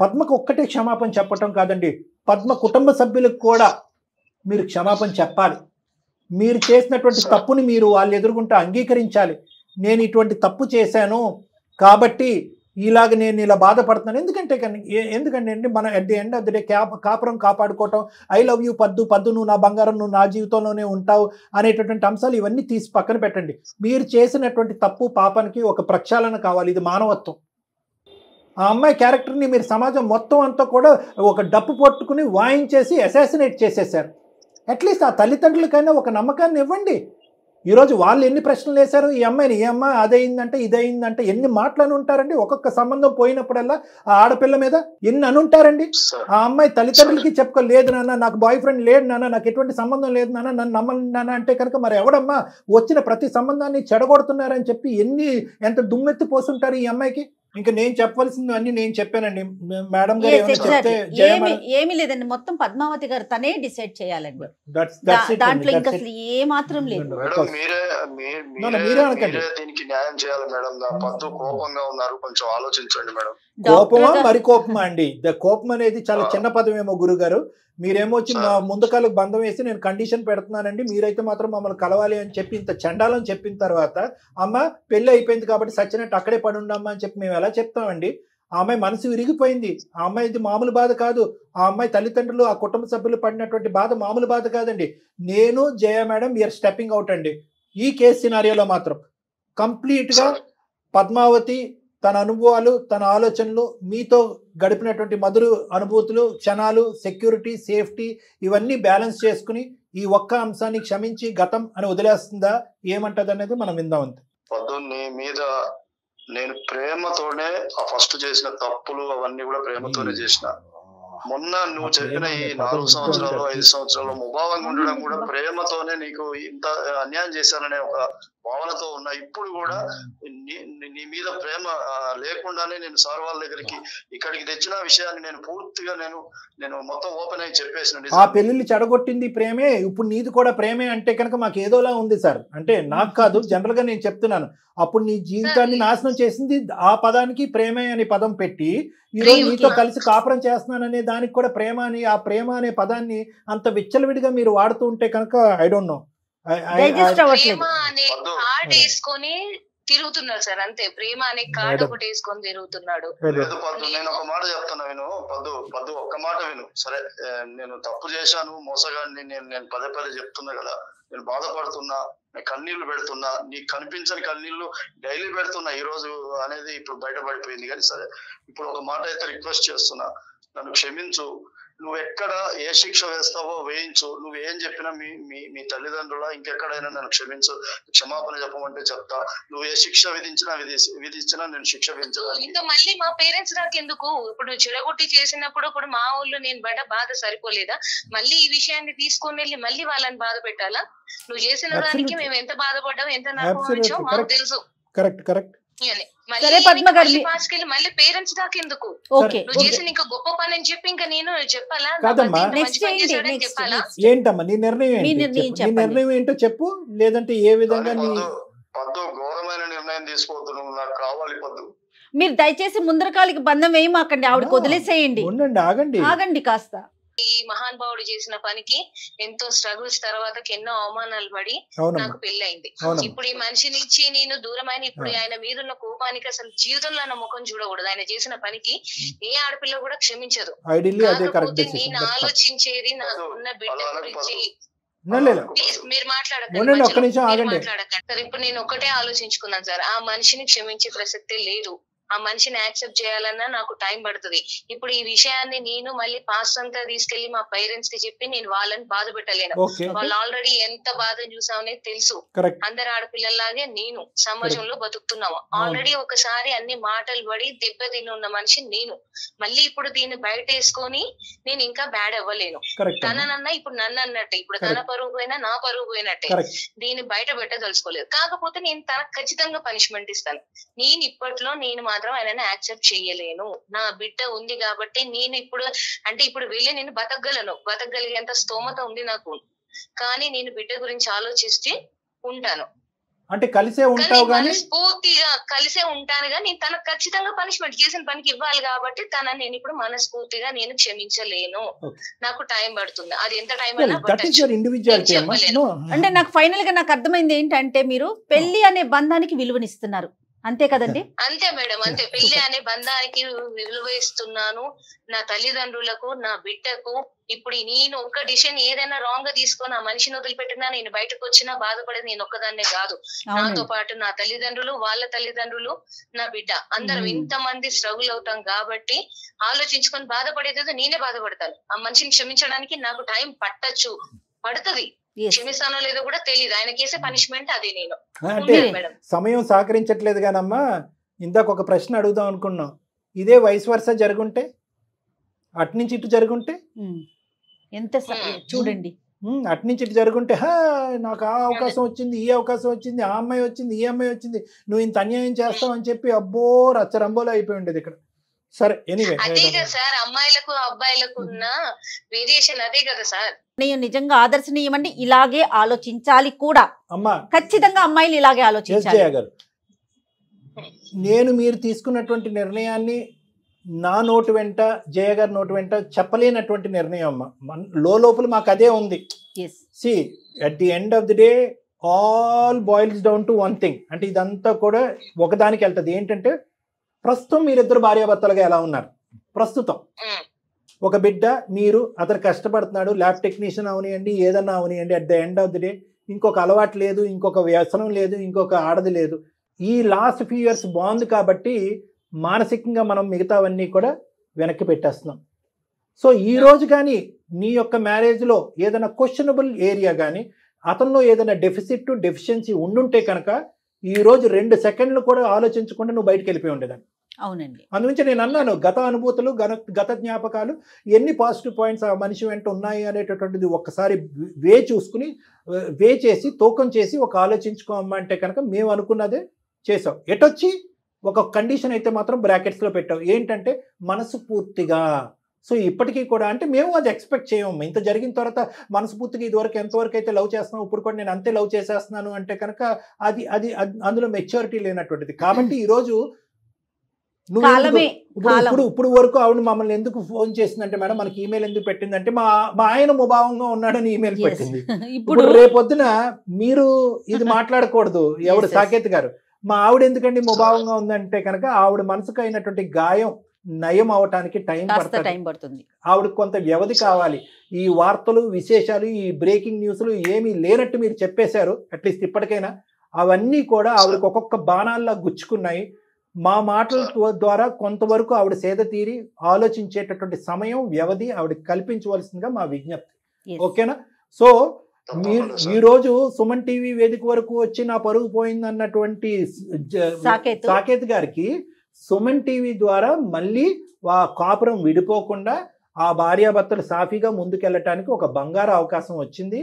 పద్మకు ఒక్కటే క్షమాపణ చెప్పటం కాదండి, పద్మ కుటుంబ సభ్యులకు కూడా మీరు క్షమాపణ చెప్పాలి. మీరు చేసినటువంటి తప్పుని మీరు వాళ్ళు ఎదుర్కొంటూ అంగీకరించాలి. నేను ఇటువంటి తప్పు చేశాను కాబట్టి ఇలాగ నేను ఇలా బాధపడుతున్నాను. ఎందుకంటే అండి మన at the end of the day కాపురం కాపాడుకోవటం, ఐ లవ్ యూ పద్దు, నువ్వు నా బంగారం, నువ్వు నా జీవితంలోనే ఉంటావు అనేటటువంటి అంశాలు ఇవన్నీ తీసి పక్కన పెట్టండి. మీరు చేసినటువంటి తప్పు పాపానికి ఒక ప్రక్షాళన కావాలి. ఇది మానవత్వం. ఆ అమ్మాయి క్యారెక్టర్ని మీరు సమాజం మొత్తం అంతా కూడా ఒక డప్పు పట్టుకుని వాయించేసి అసాసినేట్ చేసేసారు. అట్లీస్ట్ ఆ తల్లిదండ్రులకైనా ఒక నమ్మకాన్ని ఇవ్వండి. ఈ రోజు వాళ్ళు ఎన్ని ప్రశ్నలు వేశారు ఈ అమ్మాయిని, ఈ అమ్మాయి అదయిందంటే ఇదయిందంటే ఎన్ని మాటలు ఉంటారండి. ఒక్కొక్క సంబంధం పోయినప్పుడల్లా ఆ ఆడపిల్ల మీద ఎన్ని అనుంటారండి. ఆ అమ్మాయి తల్లిదండ్రులకి చెప్పుకోలేదు నాన్న, నాకు బాయ్ ఫ్రెండ్ లేడు నాన్న, నాకు ఎటువంటి సంబంధం లేదు నాన్న, నన్ను నమ్మను నాన్న అంటే కనుక మరి ఎవడమ్మా వచ్చిన ప్రతి సంబంధాన్ని చెడగొడుతున్నారని చెప్పి ఎంత దుమ్మెత్తి పోస్తుంటారు ఈ అమ్మాయికి. ఇంకా నేను చెప్పవలసింది అన్ని నేను చెప్పానండి. మేడం గారు ఏమీ లేదండి, మొత్తం పద్మావతి గారు తనే డిసైడ్ చేయాలండి. దాంట్లో ఇంకా అసలు ఏ మాత్రం లేదు. మీరే దీనికి న్యాయం చేయాలి మేడం. నా పద్దు కోపంగా ఉన్నారు, కొంచెం ఆలోచించండి మేడం. కోపమా మరి కోపమా అండి? కోపం అనేది చాలా చిన్న పదమేమో గురుగారు. మీరేమో వచ్చి మా ముందు కాళ్ళకు బంధం వేసి నేను కండిషన్ పెడుతున్నానండి, మీరైతే మాత్రం మమ్మల్ని కలవాలి అని చెప్పి ఇంత చండాలని చెప్పిన తర్వాత అమ్మ పెళ్లి అయిపోయింది కాబట్టి సచ్చినట్టు అక్కడే పడి ఉండమ్మా అని చెప్పి మేము ఎలా చెప్తామండి? ఆ అమ్మాయి మనసు విరిగిపోయింది. ఆ అమ్మాయిది మామూలు బాధ కాదు. ఆ అమ్మాయి తల్లిదండ్రులు ఆ కుటుంబ సభ్యులు పడినటువంటి బాధ మామూలు బాధ కాదండి. నేను జయ మేడం వీఆర్ స్టెప్పింగ్ అవుట్ అండి. ఈ కేసు సినారియోలో మాత్రం కంప్లీట్గా పద్మావతి తన అనుభవాలు, తన ఆలోచనలు, మీతో గడిపినటువంటి మధుర అనుభూతులు, క్షణాలు, సెక్యూరిటీ, సేఫ్టీ ఇవన్నీ బ్యాలెన్స్ చేసుకుని ఈ ఒక్క అంశాన్ని క్షమించి గతం అని వదిలేస్తుందా, ఏమంటది అనేది మనం విందాం. అంతే. పొద్దున్నే మీద నేను ప్రేమతోనే ఆ ఫస్ట్ చేసిన తప్పులు అవన్నీ కూడా ప్రేమతోనే చేసిన. మొన్న నువ్వు చెప్పిన ఈ 4 సంవత్సరాలు 5 సంవత్సరాలు ముభావంగా ఉండడం కూడా ప్రేమతోనే నీకు ఇంత అన్యాయం చేశాననే ఒక భావనతో ఉన్నా. ఇప్పుడు కూడా నీ మీద ప్రేమ లేకుండానే నేను సార్ వాళ్ళ దగ్గరికి ఇక్కడికి తెచ్చిన విషయాన్ని నేను పూర్తిగా నేను మొత్తం ఓపెన్ అయ్యి చెప్పేసిన. ఆ పెళ్లిళ్ళు చెడగొట్టింది ప్రేమే, ఇప్పుడు నీది కూడా ప్రేమే అంటే కనుక మాకు ఏదోలా ఉంది సార్. అంటే నాకు కాదు, జనరల్ గా నేను చెప్తున్నాను. అప్పుడు నీ జీవితాన్ని నాశనం చేసింది ఆ పదానికి ప్రేమే అనే పదం పెట్టి, ఈరోజు నీతో కలిసి కాపురం చేస్తున్నాననే దానికి కూడా ప్రేమ అని, ఆ ప్రేమ అనే పదాన్ని అంత విచ్చలవిడిగా మీరు వాడుతూ ఉంటే కనుక ఐ డోంట్ నో. వేసుకొని తిరుగుతున్నాడు సార్, అంతే. ప్రేమ అనే కార్డు ఒకటి వేసుకొని తిరుగుతున్నాడు. నేను ఒక మాట చెప్తున్నా విను పద్దు ఒక్క మాట విను. సరే, నేను తప్పు చేశాను, మోసగాడిని, నేను పదే చెప్తున్నా కదా. నేను బాధపడుతున్నా, నేను కన్నీళ్లు పెడుతున్నా, నీకు కనిపించని కన్నీళ్లు డైలీ పెడుతున్నా. ఈ రోజు అనేది ఇప్పుడు బయటపడిపోయింది. కానీ సరే, ఇప్పుడు ఒక మాట అయితే రిక్వెస్ట్ చేస్తున్నా, నన్ను క్షమించు. నువ్వు ఎక్కడ ఏ శిక్ష వేస్తావో వేయించు. నువ్వు ఏం చెప్పినా మీ తల్లిదండ్రుల ఇంకెక్కడైనా నన్ను క్షమించు, క్షమాపణ చెప్పమంటే చెప్తా. నువ్వు ఏ శిక్ష విధించినా నేను శిక్ష విధించడానికి. ఇంకా మళ్ళీ మా పేరెంట్స్ నాకెందుకు? ఇప్పుడు చెడగొట్టి చేసినప్పుడు ఇప్పుడు మా ఊళ్ళో నేను బయట బాధ సరిపోలేదా? మళ్ళీ ఈ విషయాన్ని తీసుకొని వెళ్ళి మళ్ళీ వాళ్ళని బాధ పెట్టాలా? నువ్వు చేసిన దానికి మేము ఎంత బాధపడ్డాం, ఎంత నాకు మాకు తెలుసు. కరెక్ట్. మళ్ళీ పేరెంట్స్ దాకా ఎందుకు? నువ్వు చేసిన ఇంకా గొప్ప పని అని చెప్పి ఇంకా నేను చెప్పాలా? ఏంటమ్మా నీ నిర్ణయం ఏంటో చెప్పు. లేదంటే ఏ విధంగా ఘోరమైన నిర్ణయం తీసుకోవద్దు, నాకు కావాలి పద్దు. మీరు దయచేసి ముందరకాలికి బంధం వేయమాకండి, ఆవిడకి వదిలేసేయండి. ఆగండి కాస్త. ఈ మహానుభావుడు చేసిన పనికి ఎంతో స్ట్రగుల్స్ తర్వాత ఎన్నో అవమానాలు పడి నాకు పెళ్ళయింది. ఇప్పుడు ఈ మనిషినిచ్చి నేను దూరమైన ఇప్పుడు ఆయన మీద ఉన్న కోపానికి అసలు జీవితంలో నా ముఖం చూడకూడదు. ఆయన చేసిన పనికి ఏ ఆడపిల్ల కూడా క్షమించదు. కాకపోతే నేను ఆలోచించేది నాకున్న బిడ్డ గురించి. మీరు మాట్లాడకండి సార్. ఇప్పుడు నేను ఒకటే ఆలోచించుకున్నాను సార్, ఆ మనిషిని క్షమించే ప్రసక్తే లేదు. ఆ మనిషిని యాక్సెప్ట్ చేయాలన్నా నాకు టైం పడుతుంది. ఇప్పుడు ఈ విషయాన్ని నేను మళ్ళీ పాస్ట్ అంతా తీసుకెళ్లి మా పేరెంట్స్ కి చెప్పి నేను వాళ్ళని బాధ పెట్టలేను. వాళ్ళు ఆల్రెడీ ఎంత బాధ చూసామనే తెలుసు. అందరు ఆడపిల్లలాగే నేను సమాజంలో బతుకుతున్నాము. ఆల్రెడీ ఒకసారి అన్ని మాటలు పడి దెబ్బ తిని ఉన్న మనిషి నేను. మళ్ళీ ఇప్పుడు దీన్ని బయట వేసుకొని నేను ఇంకా బ్యాడ్ అవ్వలేను. తననన్నా ఇప్పుడు నన్ను అన్నట్టే, ఇప్పుడు తన పరువు పోయినా నా పరువు పోయినట్టే. దీన్ని బయట పెట్టదలుచుకోలేదు. కాకపోతే నేను తనకు ఖచ్చితంగా పనిష్మెంట్ ఇస్తాను. నేను ఇప్పట్లో మాత్రం ఆయనని యాక్సెప్ట్ చేయలేను. నా బిడ్డ ఉంది కాబట్టి నేను ఇప్పుడు వెళ్ళి నేను బతకగలిగేంత స్తోమత ఉంది నాకు. కానీ నేను బిడ్డ గురించి ఆలోచిస్తే ఉంటాను. అంటే కలిసే ఉంటావు గానీ మనస్ఫూర్తిగా కలిసే ఉంటాను కానీ నేను తనకు ఖచ్చితంగా పనిష్మెంట్ చేసిన పనికి ఇవ్వాలి కాబట్టి తనని నేను ఇప్పుడు మనస్ఫూర్తిగా నేను క్షమించలేను. నాకు టైం పడుతుంది. అది ఎంత టైం అయినా చెప్పలేను. అంటే నాకు ఫైనల్ గా నాకు అర్థమైంది ఏంటంటే మీరు పెళ్లి అనే బంధానికి విలువనిస్తున్నారు, అంతే కదండి? అంతే మేడం, అంతే. పెళ్లి అనే బంధానికి విలువ ఇస్తున్నాను. నా తల్లిదండ్రులకు, నా బిడ్డకు. ఇప్పుడు నేను ఒక్క డిసిషన్ ఏదైనా రాంగ్ గా తీసుకొని ఆ మనిషిని వదిలిపెట్టినా నేను బయటకు వచ్చినా బాధపడేది నేను ఒక్కదాన్నే కాదు. నాతో పాటు నా తల్లిదండ్రులు, వాళ్ళ తల్లిదండ్రులు, నా బిడ్డ, అందరం ఇంతమంది స్ట్రగుల్ అవుతాం కాబట్టి ఆలోచించుకొని బాధపడేది నేనే బాధపడతాను. ఆ మనిషిని క్షమించడానికి నాకు టైం పడుతుంది. Yes. క్షమిస్తానో లేదో కూడా తెలియదు, ఆయన కేసే పనిష్మెంట్ అది. నేను అంటే ఉన్నాను మేడం. సమయం సహకరించట్లేదు కానమ్మా, ఇందాక ఒక ప్రశ్న అడుగుదాం అనుకున్నాం. ఇదే వయసు వరుస జరుగుంటే, అటు నుంచి ఇటు జరుగుంటే, ఎంత చూడండి, అటు నుంచి ఇటు జరుగుంటే, నాకు ఆ అవకాశం వచ్చింది, ఈ అవకాశం వచ్చింది, ఆ అమ్మాయి వచ్చింది, ఈ అమ్మాయి వచ్చింది, నువ్వు ఇంత అన్యాయం చేస్తావు అని చెప్పి అబ్బో రచ్చరంబోలో అయిపోయి ఉండేది ఇక్కడ. సరే, ఎనీవే అదే కదా సార్, అమ్మాయిలకు అబ్బాయిలకు ఉన్న వేరియేషన్ అదే కదా సార్. నేను నిజంగా ఆదర్శనీయమండి, ఇలాగే ఆలోచించాలి కూడా. అమ్మా ఖచ్చితంగా అమ్మాయిలు ఇలాగే ఆలోచించాలి. జయ గారు, నేను మీరు తీసుకున్నటువంటి నిర్ణయాన్ని నా నోటు వెంట, జయ గారి నోటు వెంట చెప్పలేనటువంటి నిర్ణయం అమ్మ. లోపల మాకు అదే ఉంది. See at the end of the day all boils down to one thing. అంటే ఇదంతా కూడా ఒకదానికి వెళ్తుంది. ఏంటంటే ప్రస్తుతం మీరిద్దరు భార్యాభర్తలుగా ఎలా ఉన్నారు? ప్రస్తుతం ఒక బిడ్డ, మీరు, అతను కష్టపడుతున్నాడు, ల్యాబ్ టెక్నీషియన్ అవనియండి, ఏదన్నా అవనియండి. At the end of the day ఇంకొక అలవాటు లేదు, ఇంకొక వ్యసనం లేదు, ఇంకొక ఆడది లేదు. ఈ లాస్ట్ ఫ్యూ ఇయర్స్ బాగుంది కాబట్టి మానసికంగా మనం మిగతావన్నీ కూడా వెనక్కి పెట్టేస్తున్నాం. సో ఈ రోజు కానీ నీ యొక్క మ్యారేజ్లో ఏదైనా క్వశ్చనబుల్ ఏరియా కానీ, అతనిలో ఏదైనా డెఫిషియన్సీ ఉండుంటే కనుక ఈ రోజు 2 సెకండ్లు కూడా ఆలోచించకుండా నువ్వు బయటకు వెళ్ళిపోయి ఉండేదాన్ని. అవునండి. అందుగురించి నేను అన్నాను, గత అనుభూతులు, గత జ్ఞాపకాలు, ఎన్ని పాజిటివ్ పాయింట్స్ ఆ మనిషి వెంట ఉన్నాయి అనేటటువంటిది ఒక్కసారి వే చేసి తూకం చేసి ఒక ఆలోచించుకోమ్మా అంటే కనుక మేము అనుకున్నదే చేసావు. ఎటొచ్చి ఒక కండిషన్ అయితే మాత్రం బ్రాకెట్స్లో పెట్టావు. ఏంటంటే మనస్ఫూర్తిగా. సో ఇప్పటికీ కూడా అంటే మేము అది ఎక్స్పెక్ట్ చేయము. ఇంత జరిగిన తర్వాత మనస్ఫూర్తిగా ఇదివరకు ఎంతవరకు అయితే లవ్ చేస్తున్నావు, ఇప్పుడు కూడా నేను అంతే లవ్ చేసేస్తున్నాను అంటే కనుక అది అది అందులో మెచ్యూరిటీ లేనటువంటిది. కాబట్టి ఈరోజు ఇప్పుడు వరకు ఆవిడ మమ్మల్ని ఎందుకు ఫోన్ చేసిందంటే, మేడం మనకి ఈమెయిల్ ఎందుకు పెట్టిందంటే మా ఆయన ముభావంగా ఉన్నాడని ఈమెయిల్ పెట్టింది. ఇప్పుడు రేపొద్దున మీరు ఇది మాట్లాడకూడదు. ఎవరు? సాకేత్ గారు. మా ఆవిడ ఎందుకండి ముభావంగా ఉందంటే కనుక ఆవిడ మనసుకు అయినటువంటి గాయం నయం అవటానికి టైం పడుతుంది. ఆవిడకి కొంత వ్యవధి కావాలి. ఈ వార్తలు, విశేషాలు, ఈ బ్రేకింగ్ న్యూస్లు ఏమీ లేనట్టు మీరు చెప్పేశారు. అట్లీస్ట్ ఇప్పటికైనా అవన్నీ కూడా ఆవిడకి ఒక్కొక్క బాణాల్లా గుచ్చుకున్నాయి. మా మాటల ద్వారా కొంతవరకు ఆవిడ సేద తీరి ఆలోచించేటటువంటి సమయం, వ్యవధి ఆవిడకి కల్పించవలసిందిగా మా విజ్ఞప్తి. ఓకేనా? సో మీరు ఈరోజు సుమన్ టీవీ వేదిక వరకు వచ్చి నా పరుగు పోయింది అన్నటువంటి సాకేత్ గారికి సుమన్ టీవీ ద్వారా మళ్ళీ కాపురం విడిపోకుండా ఆ భార్యాభర్తలు సాఫీగా ముందుకెళ్ళటానికి ఒక బంగారు అవకాశం వచ్చింది.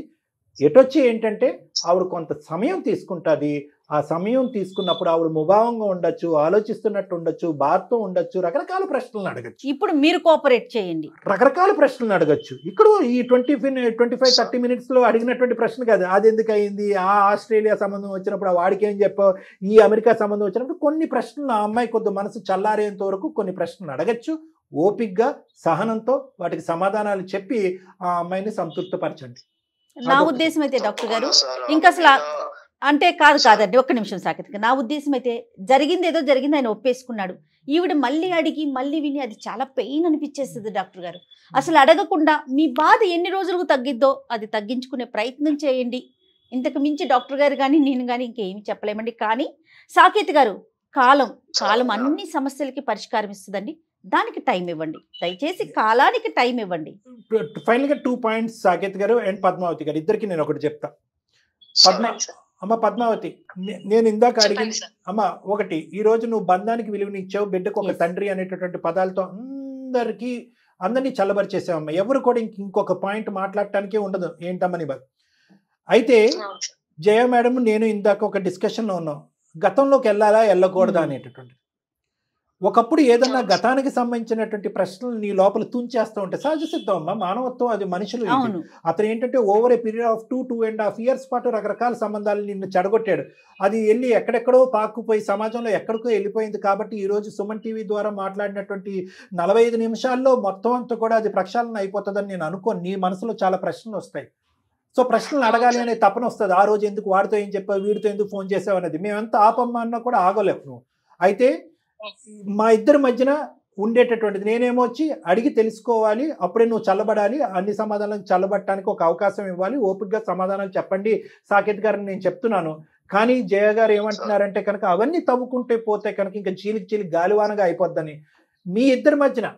ఎటొచ్చి ఏంటంటే ఆవిడ కొంత సమయం తీసుకుంటుంది. ఆ సమయం తీసుకున్నప్పుడు ఆవిడ ముభావంగా ఉండొచ్చు, ఆలోచిస్తున్నట్టు ఉండొచ్చు, బాధతో ఉండొచ్చు, రకరకాల ప్రశ్నలను అడగచ్చు. ఇప్పుడు మీరు కోఆపరేట్ చేయండి, రకరకాల ప్రశ్నలను అడగచ్చు. ఇక్కడ ఈ 25-30 minutes లో అడిగినటువంటి ప్రశ్న కాదు. అది ఎందుకు అయింది, ఆ ఆస్ట్రేలియా సంబంధం వచ్చినప్పుడు వాడికి ఏం చెప్పావు, ఈ అమెరికా సంబంధం వచ్చినప్పుడు కొన్ని ప్రశ్నలు ఆ అమ్మాయి కొద్ది మనసు చల్లారేంత వరకు కొన్ని ప్రశ్నలు అడగచ్చు. ఓపిక్గా, సహనంతో వాటికి సమాధానాలు చెప్పి ఆ అమ్మాయిని సంతృప్తిపరచండి. నా ఉద్దేశం అయితే డాక్టర్ గారు ఇంకా అసలు అంటే కాదండి, ఒక్క నిమిషం సాకేత్. నా ఉద్దేశం అయితే జరిగింది ఏదో జరిగింది, ఆయన ఒప్పేసుకున్నాడు. ఈవిడ మళ్ళీ అడిగి మళ్ళీ విని అది చాలా పెయిన్ అనిపించేస్తుంది డాక్టర్ గారు. అసలు అడగకుండా మీ బాధ ఎన్ని రోజులకు తగ్గిద్దో అది తగ్గించుకునే ప్రయత్నం చేయండి. ఇంతకు మించి డాక్టర్ గారు కానీ నేను కానీ ఇంకేమి చెప్పలేమండి. కానీ సాకేత్ గారు, కాలం అన్ని సమస్యలకి పరిష్కారం ఇస్తుందండి. దానికి టైం ఇవ్వండి, దయచేసి కాలానికి టైం ఇవ్వండి. ఫైనల్గా 2 points సాకేత్ గారు అండ్ పద్మావతి గారు ఇద్దరికి నేను ఒకటి చెప్తా. అమ్మ పద్మావతి, నేను ఇందాక అడిగింది అమ్మ ఒకటి, ఈ రోజు నువ్వు బంధానికి విలువనిచ్చావు, బిడ్డకు ఒక తండ్రి అనేటటువంటి పదాలతో అందరినీ చల్లబరిచేసావమ్మ. ఎవరు కూడా ఇంకొక పాయింట్ మాట్లాడటానికే ఉండదు ఏంటమ్మని. అయితే జయ మేడం, నేను ఇందాక ఒక డిస్కషన్లో ఉన్నాం, గతంలోకి వెళ్ళాలా వెళ్ళకూడదా అనేటటువంటి. ఒకప్పుడు ఏదన్నా గతానికి సంబంధించినటువంటి ప్రశ్నలు నీ లోపల తుంచేస్తూ ఉంటే సహజ సిద్ధం అమ్మా, మానవత్వం, అది మనుషులు. అతను ఏంటంటే over a period of 2.5 years పాటు రకరకాల సంబంధాలు నిన్ను చెడగొట్టాడు. అది వెళ్ళి ఎక్కడెక్కడో పాకుపోయి సమాజంలో ఎక్కడికో వెళ్ళిపోయింది. కాబట్టి ఈరోజు సుమన్ టీవీ ద్వారా మాట్లాడినటువంటి 45 నిమిషాల్లో మొత్తం అంతా కూడా అది ప్రక్షాళన అయిపోతుందని నేను అనుకోను. నీ మనసులో చాలా ప్రశ్నలు వస్తాయి. సో ప్రశ్నలు అడగాలి అనే తపన వస్తుంది. ఆ రోజు ఎందుకు వాడితో ఏం చెప్పావు, వీడితో ఎందుకు ఫోన్ చేసావు అనేది. మేమెంత ఆపమ్మా అన్నా కూడా ఆగలేవు నువ్వు. అయితే మా ఇద్దరి మధ్యన ఉండేటటువంటిది నేనేమో వచ్చి అడిగి తెలుసుకోవాలి, అప్పుడే నువ్వు చల్లబడాలి, అన్ని సమాధానాలు చల్లబట్టడానికి ఒక అవకాశం ఇవ్వాలి, ఓపికగా సమాధానాలు చెప్పండి సాకేత్ గారిని నేను చెప్తున్నాను. కానీ జయ గారు ఏమంటున్నారంటే కనుక అవన్నీ తవ్వుకుంటే పోతే కనుక ఇంకా చీలికి గాలివానగా అయిపోద్దని. మీ ఇద్దరి మధ్యన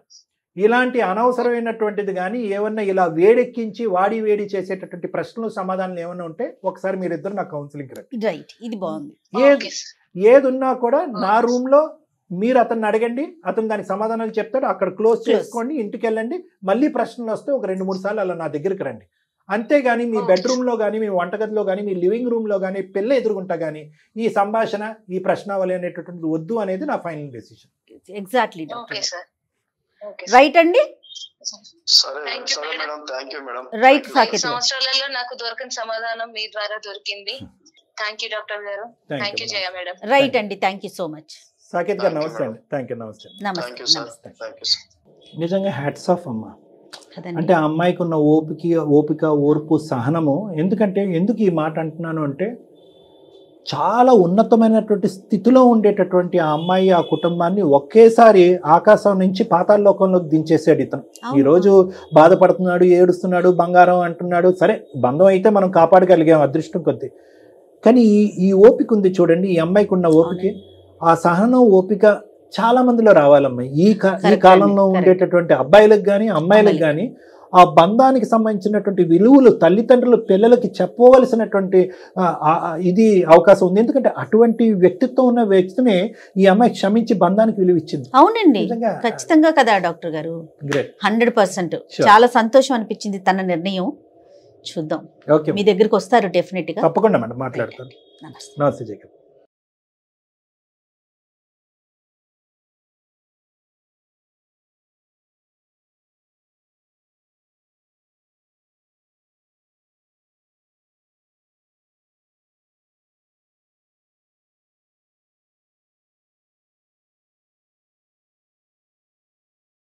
ఇలాంటి అనవసరమైనటువంటిది కానీ ఏమన్నా ఇలా వేడెక్కించి వేడి చేసేటటువంటి ప్రశ్నలు సమాధానాలు ఏమన్నా ఉంటే ఒకసారి మీరిద్దరు నాకు కౌన్సిలింగ్ రండి. రైట్, ఇది బాగుంది. ఏది ఉన్నా కూడా నా రూమ్ లో మీరు అతన్ని అడగండి, అతను దానికి సమాధానాలు చెప్తాడు, అక్కడ క్లోజ్ చేసుకోండి, ఇంటికి వెళ్ళండి. మళ్ళీ ప్రశ్నలు వస్తే ఒక 2-3 సార్లు అలా నా దగ్గరికి రండి. అంతేగాని మీ బెడ్రూమ్ లో కానీ, మీ వంటగదిలో కానీ, మీ లివింగ్ రూమ్ లో కానీ, పిల్ల ఎదురుగుంటా కానీ ఈ సంభాషణ, ఈ ప్రశ్నావళి అనేటటువంటిది వద్దు అనేది నా final decision. Exactly okay sir. Right అండి. సరే సరే madam, thank you madam. Right ఈ సాకేత్ గారు. సంవత్సరాలలో నాకు దొరికిన సమాధానం మీ ద్వారా దొరికింది. థ్యాంక్ యూ డాక్టర్ గారు. Thank you Jaya madam. Right అండి, thank you so much. Saketh గారు నమస్తే అండి. Thank you. నమస్తే. Thank you sir. నమస్తే. Thank you sir. నిజంగా హ్యాట్స్ ఆఫ్ అమ్మ. కదండి. అంటే ఆ అమ్మాయికి ఉన్న ఓపిక, ఓర్పు, సహనము. ఎందుకు ఈ మాట అంటున్నాను అంటే చాలా ఉన్నతమైనటువంటి స్థితిలో ఉండేటటువంటి ఆ అమ్మాయి, ఆ కుటుంబాన్ని ఒకేసారి ఆకాశం నుంచి పాతాళలోకంలోకి దించేసాడు ఇతను. ఈ రోజు బాధపడుతున్నాడు, ఏడుస్తున్నాడు, బంగారం అంటున్నాడు. సరే, బంధం అయితే మనం కాపాడగలిగాం అదృష్టం కొద్దీ. కానీ ఈ ఓపిక ఉంది చూడండి, ఈ అమ్మాయికి ఉన్న ఓపిక, ఆ సహనం, ఓపిక చాలా మందిలో రావాలమ్మా. ఈ కాలంలో ఉండేటటువంటి అబ్బాయిలకు కానీ అమ్మాయిలకు కానీ ఆ బంధానికి సంబంధించినటువంటి విలువలు తల్లిదండ్రులు పిల్లలకి చెప్పవలసినటువంటి ఇది అవకాశం ఉంది. ఎందుకంటే అటువంటి వ్యక్తిత్వం ఉన్న వ్యక్తినే ఈ అమ్మాయి క్షమించి బంధానికి విలువ ఇచ్చింది. అవునండి, ఖచ్చితంగా కదా డాక్టర్ గారు. 100%. చాలా సంతోషం అనిపించింది తన నిర్ణయం. చూద్దాం, మీ దగ్గరికి వస్తారు డెఫినెట్ గా. తప్పకుండా మేడం, మాట్లాడతాను. నమస్తే. నమస్తే జయకర్.